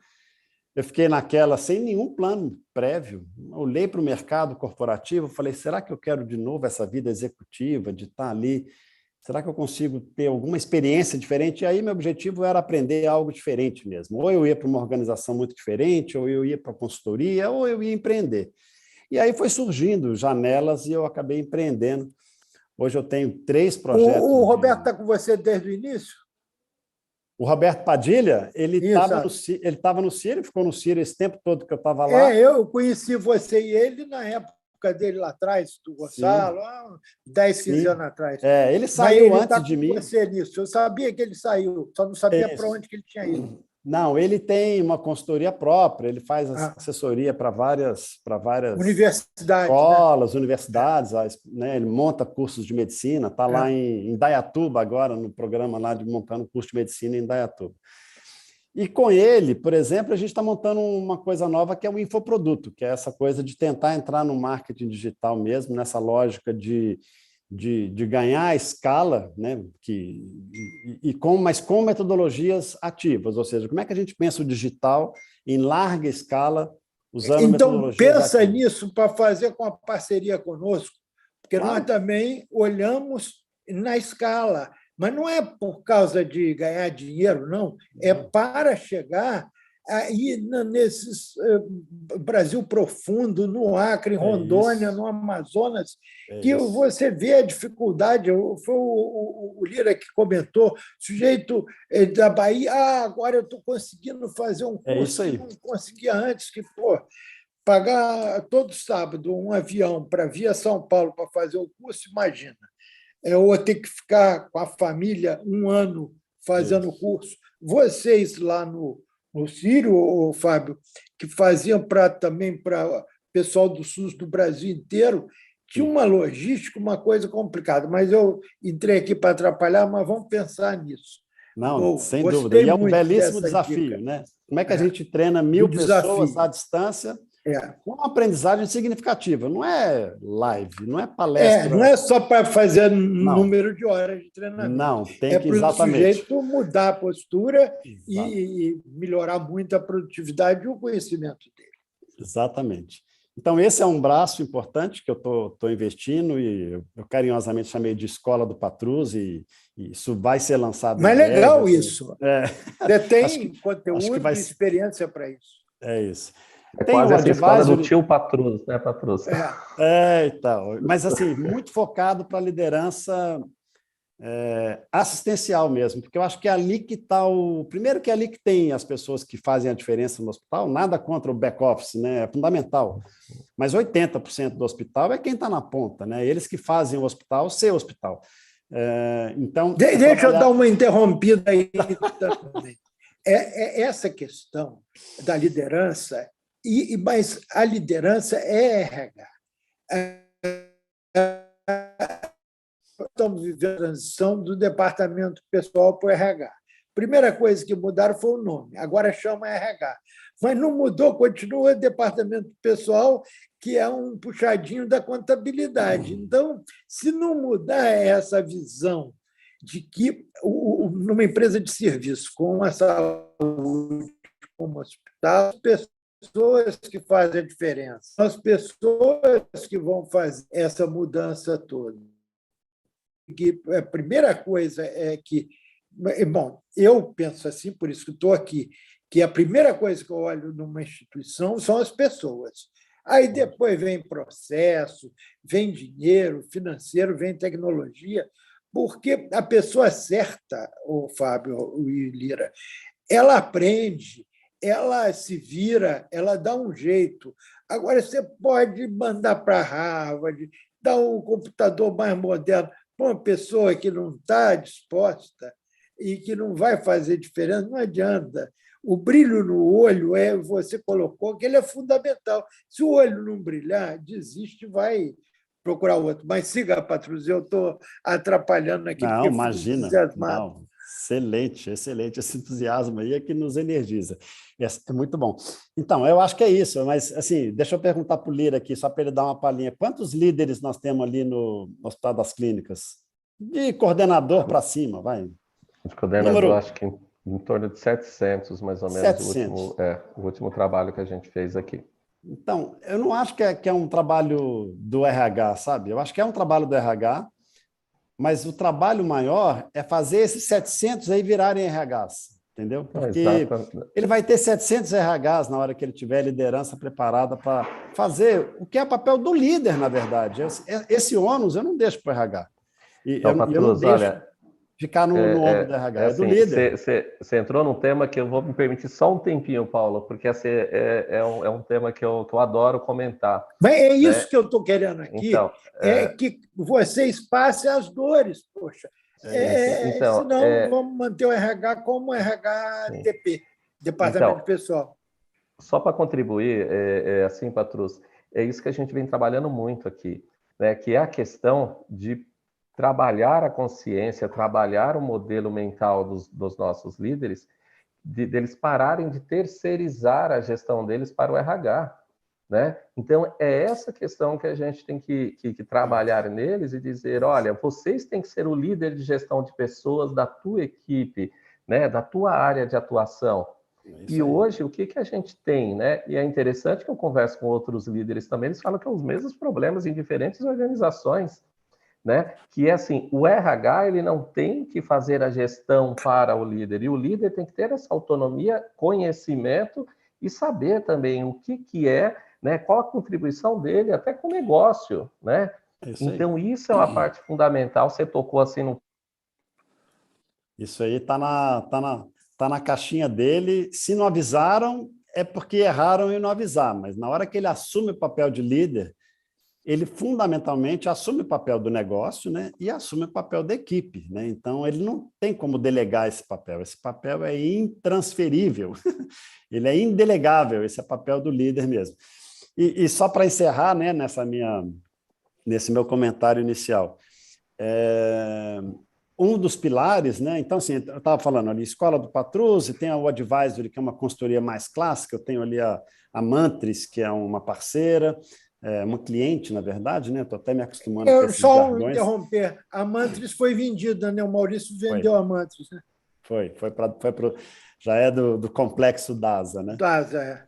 eu fiquei naquela sem nenhum plano prévio, olhei para o mercado corporativo, falei, será que eu quero de novo essa vida executiva, de estar ali? Será que eu consigo ter alguma experiência diferente? E aí meu objetivo era aprender algo diferente mesmo. Ou eu ia para uma organização muito diferente, ou eu ia para a consultoria, ou eu ia empreender. E aí foi surgindo janelas e eu acabei empreendendo. Hoje eu tenho 3 projetos. O Roberto está com você desde o início? O Roberto Padilha, ele estava no Sírio, ficou no Sírio esse tempo todo que eu estava lá. Eu conheci você e ele na época dele lá atrás, do Gonçalo, 10, 15 anos atrás. Ele saiu antes de mim. Você nisso. Eu sabia que ele saiu, só não sabia para onde que ele tinha ido. Não, ele tem uma consultoria própria, ele faz assessoria para várias universidades, escolas, né? Universidades, né? Ele monta cursos de medicina, está lá em Indaiatuba agora, no programa lá de montando curso de medicina em Indaiatuba. E com ele, por exemplo, a gente está montando uma coisa nova que é o infoproduto, que é essa coisa de tentar entrar no marketing digital mesmo, nessa lógica de ganhar a escala, né, mas com metodologias ativas, ou seja, como é que a gente pensa o digital em larga escala, usando metodologias ativas. Então, pensa nisso para fazer com a parceria conosco, porque nós também olhamos na escala, mas não é por causa de ganhar dinheiro, não, é para chegar aí nesses Brasil profundo, no Acre, em Rondônia, no Amazonas, que você vê a dificuldade. Foi o Lira que comentou, sujeito da Bahia, agora eu estou conseguindo fazer um curso que não conseguia antes, que, pagar todo sábado um avião para vir a São Paulo para fazer o curso, imagina. ou ter que ficar com a família um ano fazendo o curso. Vocês lá no Sírio, ô, Fábio, que faziam também para o pessoal do SUS do Brasil inteiro, tinha uma logística, uma coisa complicada, mas eu entrei aqui para atrapalhar, mas vamos pensar nisso. Não, sem Gostei dúvida. E é um muito belíssimo dessa desafio, dica. né? Como é que a gente treina 1000 pessoas à distância com uma aprendizagem significativa? Não é live, não é palestra. Não é só para fazer Não. número de horas de treinamento. Não, tem que para o exatamente. sujeito mudar a postura e melhorar muito a produtividade e o conhecimento dele. Exatamente. Então, esse é um braço importante que eu estou investindo e eu carinhosamente chamei de Escola do Patrus e isso vai ser lançado. Mas breve, legal assim. isso. Você tem conteúdo e experiência para isso. É isso. Tem quase essa escola do tio Patrus, né, Patrus? Então. Mas, assim, muito focado para a liderança assistencial mesmo, porque eu acho que é ali que está Primeiro que é ali que tem as pessoas que fazem a diferença no hospital, nada contra o back-office, né? É fundamental. Mas 80% do hospital é quem está na ponta, né? Eles que fazem o hospital ser hospital. Então, deixa eu dar uma interrompida aí também. Essa questão da liderança, mas a liderança é RH. Estamos vivendo a transição do departamento pessoal para o RH. Primeira coisa que mudaram foi o nome, agora chama RH. Mas não mudou, continua o departamento pessoal, que é um puxadinho da contabilidade. Então, se não mudar essa visão de que numa empresa de serviço, como a saúde, como o hospital, as pessoas que fazem a diferença, as pessoas que vão fazer essa mudança toda. Que a primeira coisa é que, bom, eu penso assim, por isso que estou aqui, que a primeira coisa que eu olho numa instituição são as pessoas. Aí depois vem processo, vem dinheiro financeiro, vem tecnologia, porque a pessoa certa, o Fábio e Lira, ela aprende, ela se vira, ela dá um jeito. Agora, você pode mandar para Harvard, dar um computador mais moderno para uma pessoa que não está disposta e que não vai fazer diferença, não adianta. O brilho no olho, você colocou que ele é fundamental. Se o olho não brilhar, desiste e vai procurar outro. Mas siga, Patrus, eu estou atrapalhando aqui. Não, imagina. Não, excelente, excelente. Esse entusiasmo aí é que nos energiza. É muito bom. Então, eu acho que é isso, mas assim, deixa eu perguntar para o Lira aqui, só para ele dar uma palhinha. Quantos líderes nós temos ali no Hospital das Clínicas? De coordenador para cima, vai. De coordenador, acho que em torno de 700, mais ou menos, 700. O último trabalho que a gente fez aqui. Então, eu não acho que é um trabalho do RH, sabe? Eu acho que é um trabalho do RH, mas o trabalho maior é fazer esses 700 aí virarem RHs, entendeu? Porque ele vai ter 700 RHs na hora que ele tiver a liderança preparada para fazer o que é papel do líder, na verdade. Esse ônus eu não deixo para o RH. Então, Patrus, eu não deixo ficar no ombro do RH, é do líder. Você entrou num tema que eu vou me permitir só um tempinho, Paulo, porque é um tema que eu adoro comentar. Mas é isso, né? Que eu estou querendo aqui, então, que vocês passem as dores, poxa. Então, senão vamos manter o RH como RH-DP, Departamento Pessoal. Só para contribuir, assim, Patrus, é isso que a gente vem trabalhando muito aqui, né? Que é a questão de trabalhar a consciência, trabalhar o modelo mental dos nossos líderes, deles pararem de terceirizar a gestão deles para o RH, né? Então, é essa questão que a gente tem que trabalhar neles e dizer, olha, vocês têm que ser o líder de gestão de pessoas da tua equipe, né? Da tua área de atuação. E hoje, o que a gente tem, né? E é interessante que eu converso com outros líderes também, eles falam que são os mesmos problemas em diferentes organizações, né? Que é assim, o RH ele não tem que fazer a gestão para o líder, e o líder tem que ter essa autonomia, conhecimento e saber também o que é, né? Qual a contribuição dele até com o negócio, né? Então isso é uma parte fundamental. Você tocou assim no... Isso aí tá na caixinha dele. Se não avisaram, é porque erraram em não avisar, mas na hora que ele assume o papel de líder, ele fundamentalmente assume o papel do negócio, né, e assume o papel da equipe, né? Então, ele não tem como delegar esse papel. Esse papel é intransferível, ele é indelegável, esse é o papel do líder mesmo. E só para encerrar, né, nesse meu comentário inicial, um dos pilares, né? Então, assim, eu estava falando ali, Escola do Patrus, tem o Advisory, que é uma consultoria mais clássica, eu tenho ali a Mantris, que é uma parceira, uma cliente, na verdade, né? Estou até me acostumando com esses Só jargões. interromper, a Mantris foi vendida, né? O Maurício vendeu a Mantris, né? Já é do complexo DASA, né? DASA, é.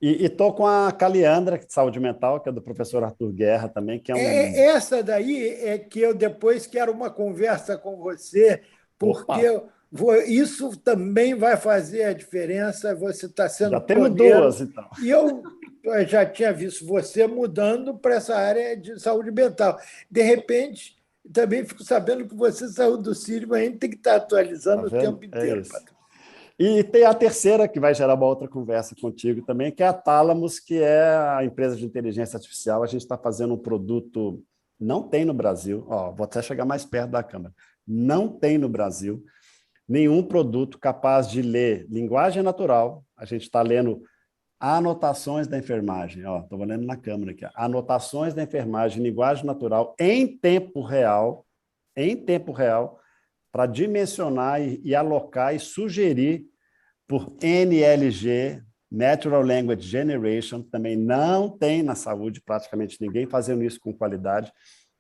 E estou com a Caliandra, de saúde mental, que é do professor Arthur Guerra também, que é Essa daí é que eu depois quero uma conversa com você, porque isso também vai fazer a diferença, você está sendo já temos pioneiro. Duas, então. E eu já tinha visto você mudando para essa área de saúde mental. De repente, também fico sabendo que você saiu do Sírio, mas a gente tem que estar atualizando o tempo inteiro. E tem a terceira, que vai gerar uma outra conversa contigo também, que é a Thalamus, que é a empresa de inteligência artificial. A gente está fazendo um produto, não tem no Brasil, vou até chegar mais perto da câmera, não tem no Brasil nenhum produto capaz de ler linguagem natural. A gente está lendo anotações da enfermagem, estou lendo na câmera aqui, anotações da enfermagem, linguagem natural, em tempo real, para dimensionar e alocar e sugerir por NLG, Natural Language Generation, também não tem na saúde praticamente ninguém fazendo isso com qualidade,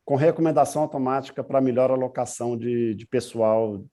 com recomendação automática para melhor alocação de pessoal,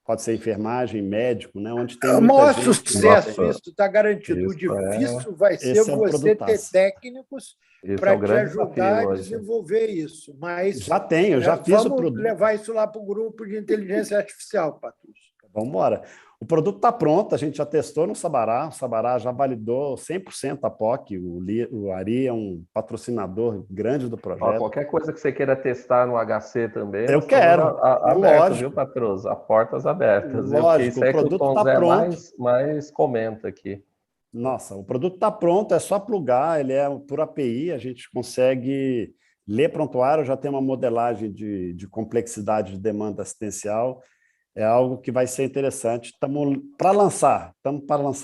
pode ser enfermagem, médico, né? Onde tem muita maior gente. Sucesso, isso está garantido. O difícil vai ser você ter técnicos para te ajudar a desenvolver isso. Mas já tenho, eu já fiz o produto. Vamos levar isso lá para o grupo de inteligência artificial, Patrus. Vamos embora. O produto está pronto, a gente já testou no Sabará, o Sabará já validou 100% a POC, o Ari é um patrocinador grande do projeto. Qualquer coisa que você queira testar no HC também, eu quero, aberto, viu, Patrus? A portas abertas. Lógico, o produto está pronto. Mais comenta aqui. Nossa, o produto está pronto, é só plugar, ele é por API, a gente consegue ler prontuário, já tem uma modelagem de complexidade de demanda assistencial, é algo que vai ser interessante. Estamos para lançar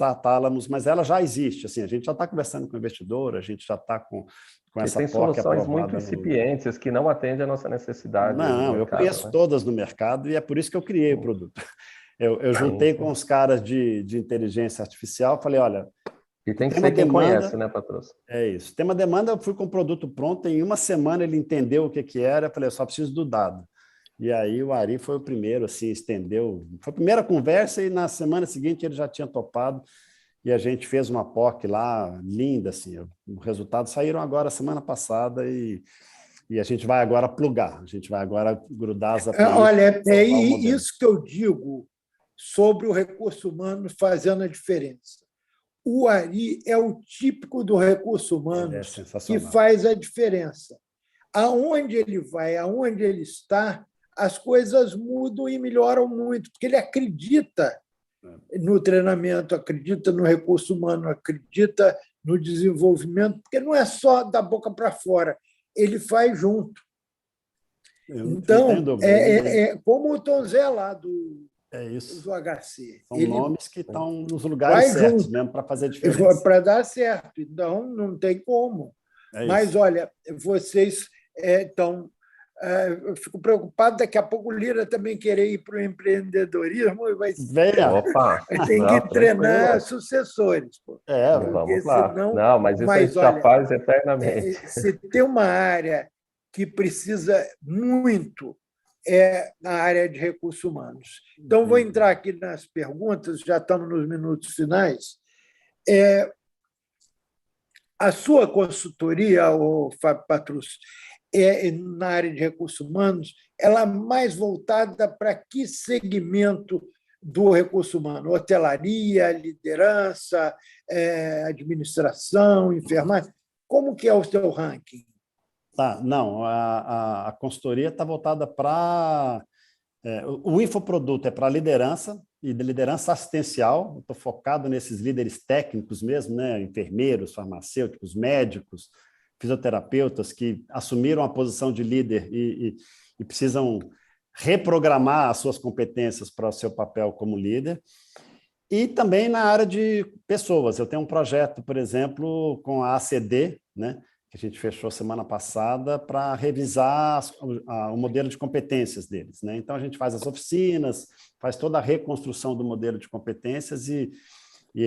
a Thalamus, mas ela já existe. Assim, a gente já está conversando com o investidor, a gente já está com essa POC aprovada. Tem soluções muito incipientes que não atendem a nossa necessidade. Não, eu conheço todas no mercado e é por isso que eu criei o produto. Eu juntei com os caras de inteligência artificial, falei, olha... E tem que ser quem conhece, né, Patrus? É isso. Tem uma demanda, eu fui com o produto pronto, em uma semana ele entendeu o que era, eu falei, eu só preciso do dado. E aí o Ari foi o primeiro, assim, estendeu. Foi a primeira conversa e na semana seguinte ele já tinha topado e a gente fez uma POC lá, linda, assim. Os resultados saíram agora, semana passada, e a gente vai agora plugar, a gente vai agora grudar as APIs. Olha, é isso que eu digo sobre o recurso humano fazendo a diferença. O Ari é o típico do recurso humano que faz a diferença. Aonde ele vai, aonde ele está, as coisas mudam e melhoram muito, porque ele acredita no treinamento, acredita no recurso humano, acredita no desenvolvimento, porque não é só da boca para fora, ele faz junto. Então, é como o Tom Zé lá do HC. São nomes que estão nos lugares certos mesmo para fazer diferença. Para dar certo. Então, não tem como. Mas, olha, vocês estão... eu fico preocupado, daqui a pouco o Lira também querer ir para o empreendedorismo e vai tem que treinar sucessores. Pô. Vamos lá. Senão, não, mas isso a gente já faz eternamente. Se tem uma área que precisa muito, é na área de recursos humanos. Então, vou entrar aqui nas perguntas, já estamos nos minutos finais. A sua consultoria, Fábio Patrus, na área de recursos humanos, ela é mais voltada para que segmento do recurso humano? Hotelaria, liderança, administração, enfermagem? Como que é o seu ranking? Não, a consultoria está voltada para... o infoproduto é para liderança, e de liderança assistencial. Estou focado nesses líderes técnicos mesmo, né? Enfermeiros, farmacêuticos, médicos, fisioterapeutas que assumiram a posição de líder e precisam reprogramar as suas competências para o seu papel como líder. E também na área de pessoas. Eu tenho um projeto, por exemplo, com a ACD, né, que a gente fechou semana passada, para revisar o modelo de competências deles, né? Então, a gente faz as oficinas, faz toda a reconstrução do modelo de competências e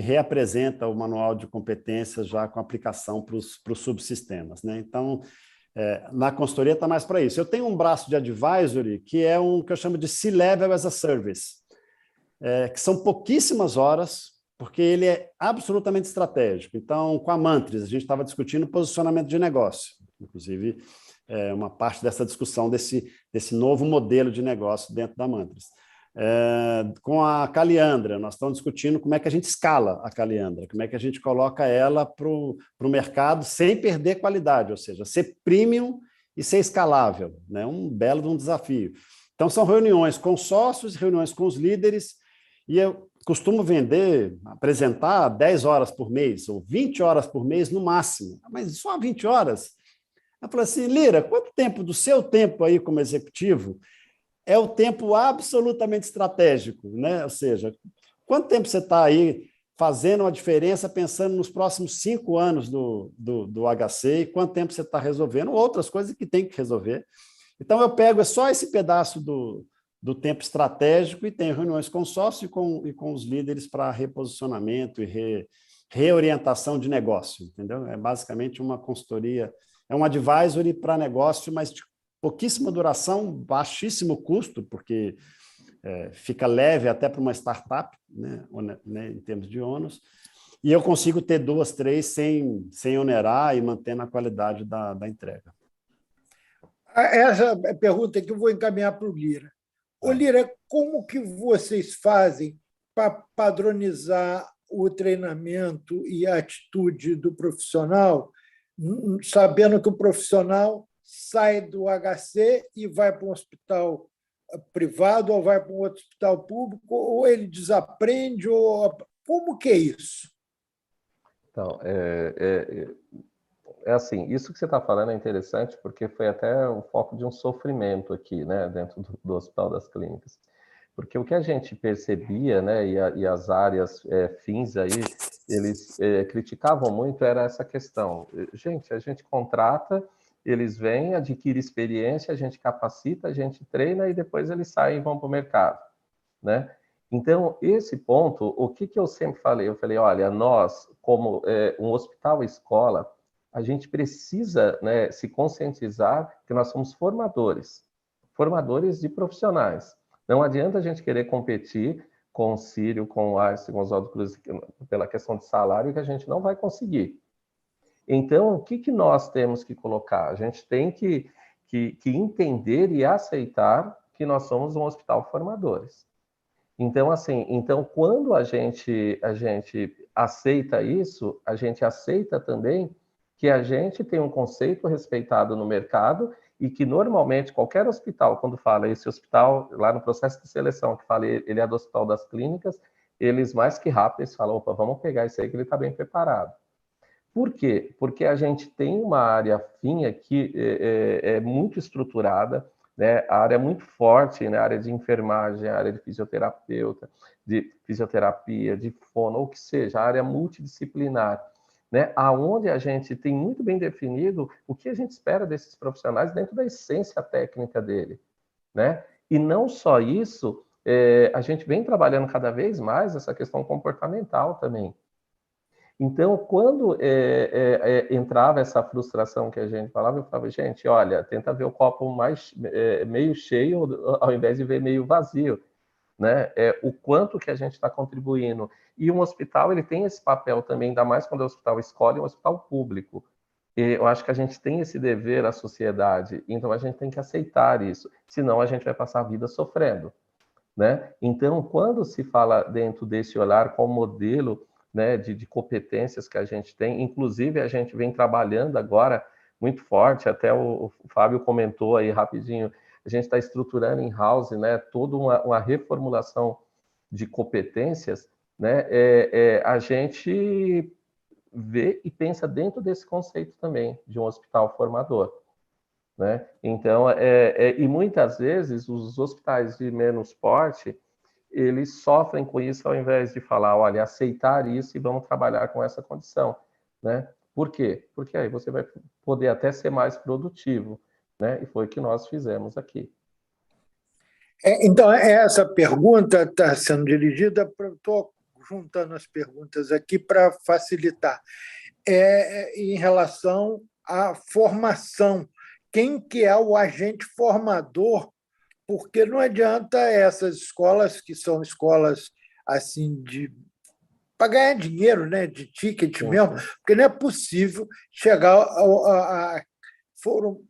reapresenta o manual de competências já com aplicação para os subsistemas, né? Então, na consultoria está mais para isso. Eu tenho um braço de advisory que é um que eu chamo de C-Level as a Service, que são pouquíssimas horas, porque ele é absolutamente estratégico. Então, com a Mantris, a gente estava discutindo posicionamento de negócio, inclusive uma parte dessa discussão desse novo modelo de negócio dentro da Mantris. Com a Caliandra, nós estamos discutindo como é que a gente escala a Caliandra, como é que a gente coloca ela para o mercado sem perder qualidade, ou seja, ser premium e ser escalável, né? Um belo de um desafio. Então, são reuniões com sócios, reuniões com os líderes, e eu costumo apresentar 10 horas por mês, ou 20 horas por mês no máximo. Mas só 20 horas? Eu falei assim, Lira, quanto tempo do seu tempo aí como executivo é o tempo absolutamente estratégico, né? Ou seja, quanto tempo você está aí fazendo uma diferença, pensando nos próximos 5 anos do HC, e quanto tempo você está resolvendo outras coisas que tem que resolver. Então, eu pego só esse pedaço do tempo estratégico e tenho reuniões com sócios e com os líderes para reposicionamento e reorientação de negócio, entendeu? É basicamente uma consultoria, é um advisory para negócio, mas de pouquíssima duração, baixíssimo custo, porque fica leve até para uma startup, né, em termos de ônus, e eu consigo ter 2, 3 sem onerar e mantendo a qualidade da entrega. Essa é a pergunta que eu vou encaminhar para o Lira. Ô, Lira, como que vocês fazem para padronizar o treinamento e a atitude do profissional, sabendo que o profissional sai do HC e vai para um hospital privado ou vai para um outro hospital público, ou ele desaprende, ou como que é isso? Então, assim, isso que você está falando é interessante porque foi até o foco de um sofrimento aqui, né, dentro do Hospital das Clínicas. Porque o que a gente percebia, né, e as áreas fins aí, eles criticavam muito era essa questão. Gente, a gente contrata, eles vêm, adquirem experiência, a gente capacita, a gente treina e depois eles saem e vão para o mercado, né? Então, esse ponto, o que eu sempre falei? Eu falei, olha, nós, como um hospital-escola, a gente precisa, né, se conscientizar que nós somos formadores de profissionais. Não adianta a gente querer competir com o Sírio, com o Einstein, com o Oswaldo Cruz, pela questão de salário, que a gente não vai conseguir. Então, o que nós temos que colocar? A gente tem que entender e aceitar que nós somos um hospital formadores. Então, assim, quando a gente aceita isso, a gente aceita também que a gente tem um conceito respeitado no mercado e que, normalmente, qualquer hospital, quando fala esse hospital, lá no processo de seleção, que fala ele é do Hospital das Clínicas, eles, mais que rápido, eles falam, opa, vamos pegar isso aí que ele está bem preparado. Por quê? Porque a gente tem uma área fina que é muito estruturada, né? A área é muito forte, né? A área de enfermagem, a área de fisioterapeuta, de fisioterapia, de fono, ou o que seja, a área multidisciplinar, né? Aonde a gente tem muito bem definido o que a gente espera desses profissionais dentro da essência técnica dele, né? E não só isso, a gente vem trabalhando cada vez mais essa questão comportamental também. Então, quando entrava essa frustração que a gente falava, eu falava, gente, olha, tenta ver o copo mais meio cheio ao invés de ver meio vazio, né? O quanto que a gente está contribuindo. E um hospital, ele tem esse papel também, ainda mais quando é um hospital escola e um hospital público. Eu acho que a gente tem esse dever à sociedade, então a gente tem que aceitar isso, senão a gente vai passar a vida sofrendo, né? Então, quando se fala dentro desse olhar, qual modelo, né, de competências que a gente tem, inclusive a gente vem trabalhando agora muito forte, até o Fábio comentou aí rapidinho, a gente está estruturando em house, né, toda uma reformulação de competências, né, a gente vê e pensa dentro desse conceito também de um hospital formador, né? Então, e muitas vezes os hospitais de menos porte, eles sofrem com isso ao invés de falar, olha, aceitar isso e vamos trabalhar com essa condição, né? Por quê? Porque aí você vai poder até ser mais produtivo, né? E foi o que nós fizemos aqui. Então, essa pergunta está sendo dirigida, estou juntando as perguntas aqui para facilitar. Em relação à formação, quem que é o agente formador? Porque não adianta essas escolas, que são escolas assim para ganhar dinheiro, né, de ticket mesmo, porque não é possível chegar foram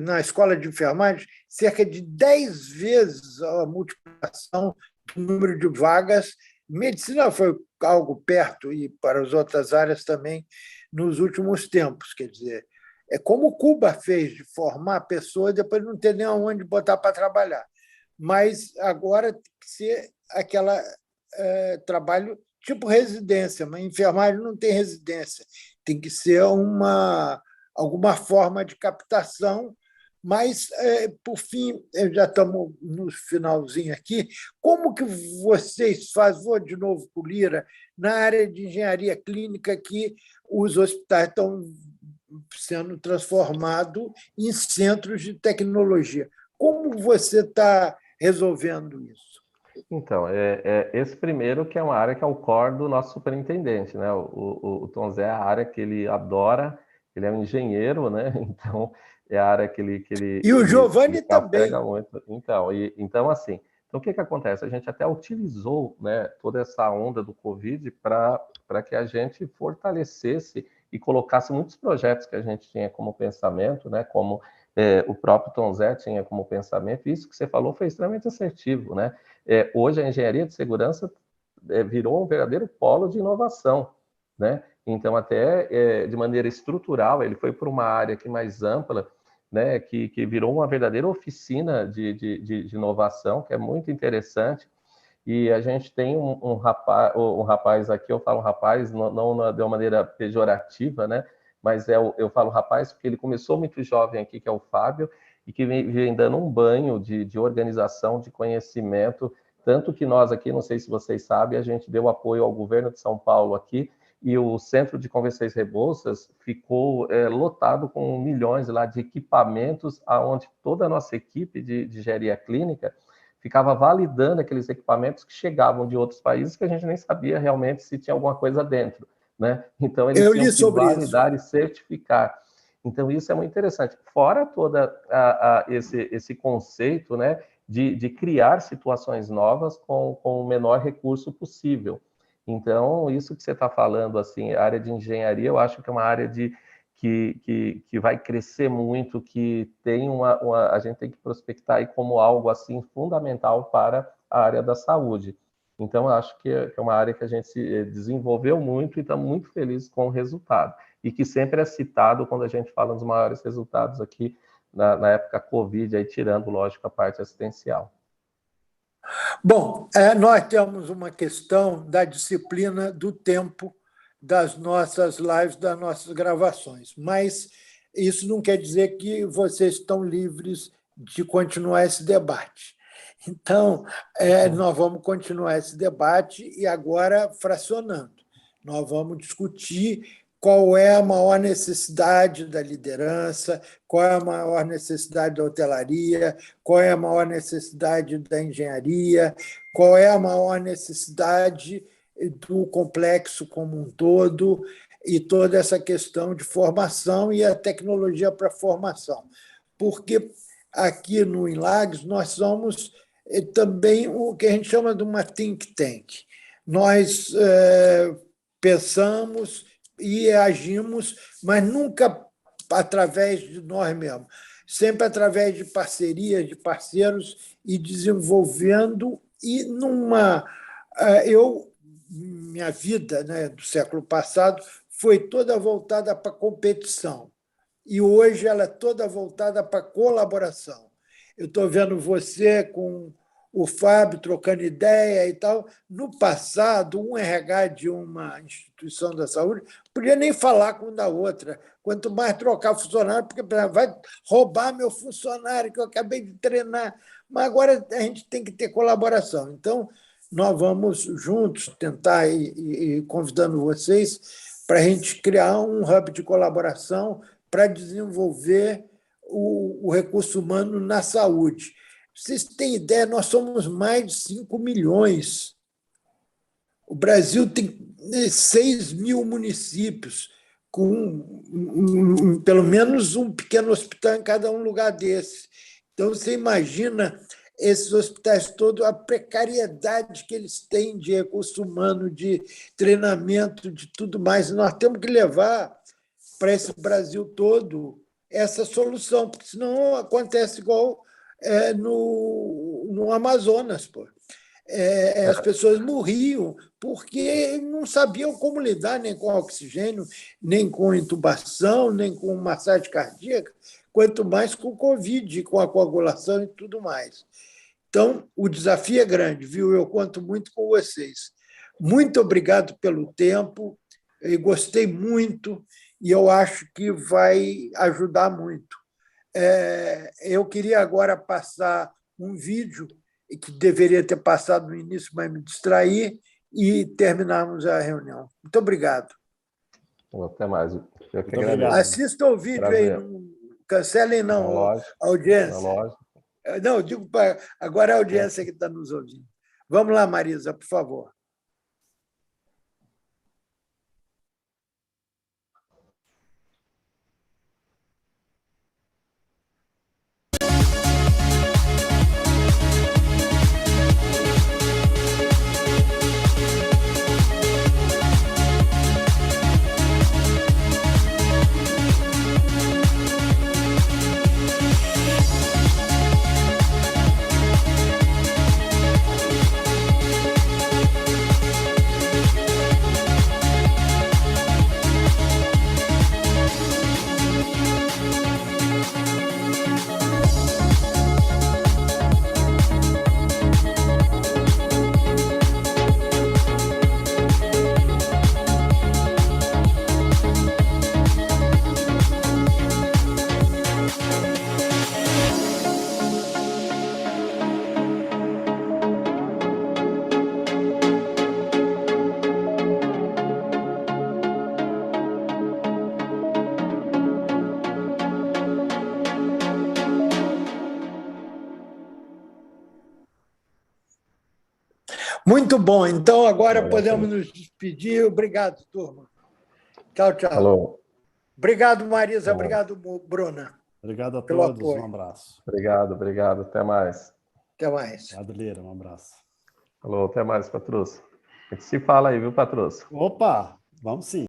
na escola de enfermagem cerca de 10 vezes a multiplicação do número de vagas. Medicina foi algo perto, e para as outras áreas também, nos últimos tempos. Quer dizer, é como Cuba fez, de formar pessoas e depois não ter nem aonde botar para trabalhar. Mas agora tem que ser aquele trabalho tipo residência, mas enfermagem não tem residência. Tem que ser alguma forma de captação. Mas, por fim, já estamos no finalzinho aqui, como que vocês fazem, vou de novo para o Lira, na área de engenharia clínica, que os hospitais estão sendo transformados em centros de tecnologia? Como você está resolvendo isso? Então, esse primeiro que é uma área que é o core do nosso superintendente, né? O Tom Zé é a área que ele adora, ele é um engenheiro, né? Então, é a área que ele E o Giovanni também. Muito. Então, assim, então o que acontece? A gente até utilizou, né, toda essa onda do Covid para que a gente fortalecesse e colocasse muitos projetos que a gente tinha como pensamento, né? Como o próprio Tom Zé tinha como pensamento. Isso que você falou foi extremamente assertivo, né? Hoje a engenharia de segurança virou um verdadeiro polo de inovação, né? Então, até de maneira estrutural, ele foi para uma área aqui mais ampla, né? Que virou uma verdadeira oficina de inovação, que é muito interessante. E a gente tem um rapaz aqui, eu falo rapaz, não de uma maneira pejorativa, né? Mas eu falo rapaz porque ele começou muito jovem aqui, que é o Fábio, e que vem dando um banho de organização, de conhecimento, tanto que nós aqui, não sei se vocês sabem, a gente deu apoio ao governo de São Paulo aqui, e o Centro de Convenções Rebouças ficou lotado com milhões lá de equipamentos, aonde toda a nossa equipe de engenharia clínica ficava validando aqueles equipamentos que chegavam de outros países que a gente nem sabia realmente se tinha alguma coisa dentro, né? Então, eles tinham que validar e certificar. Então, isso é muito interessante. Fora todo esse conceito, né, de criar situações novas com o menor recurso possível. Então, isso que você está falando, assim, a área de engenharia, eu acho que é uma área que vai crescer muito, que tem a gente tem que prospectar aí como algo assim fundamental para a área da saúde. Então, eu acho que é uma área que a gente se desenvolveu muito e está muito feliz com o resultado. E que sempre é citado quando a gente fala dos maiores resultados aqui na época Covid, aí tirando, lógico, a parte assistencial. Bom, nós temos uma questão da disciplina do tempo das nossas lives, das nossas gravações, mas isso não quer dizer que vocês estão livres de continuar esse debate. Então, nós vamos continuar esse debate e agora fracionando. Nós vamos discutir qual é a maior necessidade da liderança, qual é a maior necessidade da hotelaria, qual é a maior necessidade da engenharia, qual é a maior necessidade do complexo como um todo, e toda essa questão de formação e a tecnologia para a formação. Porque aqui no Inlags nós somos também o que a gente chama de uma think tank. Nós pensamos e agimos, mas nunca através de nós mesmos, sempre através de parcerias, de parceiros, e desenvolvendo. E minha vida, né, do século passado foi toda voltada para a competição, e hoje ela é toda voltada para a colaboração. Eu estou vendo você com o Fábio trocando ideia e tal. No passado, um RH de uma instituição da saúde podia nem falar com um da outra, quanto mais trocar funcionário, porque vai roubar meu funcionário que eu acabei de treinar. Mas agora a gente tem que ter colaboração. Então, nós vamos juntos tentar, e convidando vocês, para a gente criar um hub de colaboração para desenvolver o recurso humano na saúde. Vocês têm ideia, nós somos mais de 5 milhões. O Brasil tem 6 mil municípios, com pelo menos um pequeno hospital em cada um lugar desse. Então, você imagina esses hospitais todos, a precariedade que eles têm de recurso humano, de treinamento, de tudo mais. Nós temos que levar para esse Brasil todo essa solução, porque senão acontece igual no Amazonas. Pô. As pessoas morriam porque não sabiam como lidar nem com oxigênio, nem com intubação, nem com massagem cardíaca, quanto mais com o Covid, com a coagulação e tudo mais. Então, o desafio é grande, viu? Eu conto muito com vocês. Muito obrigado pelo tempo, eu gostei muito e eu acho que vai ajudar muito. Eu queria agora passar um vídeo que deveria ter passado no início, mas me distraí, e terminarmos a reunião. Muito obrigado. Até mais. Eu que agradeço. Assistam o vídeo aí, não cancelem não a audiência. Não, eu digo agora é a audiência que está nos ouvindo. Vamos lá, Marisa, por favor. Muito bom. Então, agora podemos nos despedir. Obrigado, turma. Tchau, tchau. Alô. Obrigado, Marisa. Obrigado, Bruna. Obrigado a todos. Um abraço. Obrigado. Até mais. Até mais. Obrigado, Lira. Um abraço. Alô, até mais, Patrus. A gente se fala aí, viu, Patrus? Opa, vamos sim.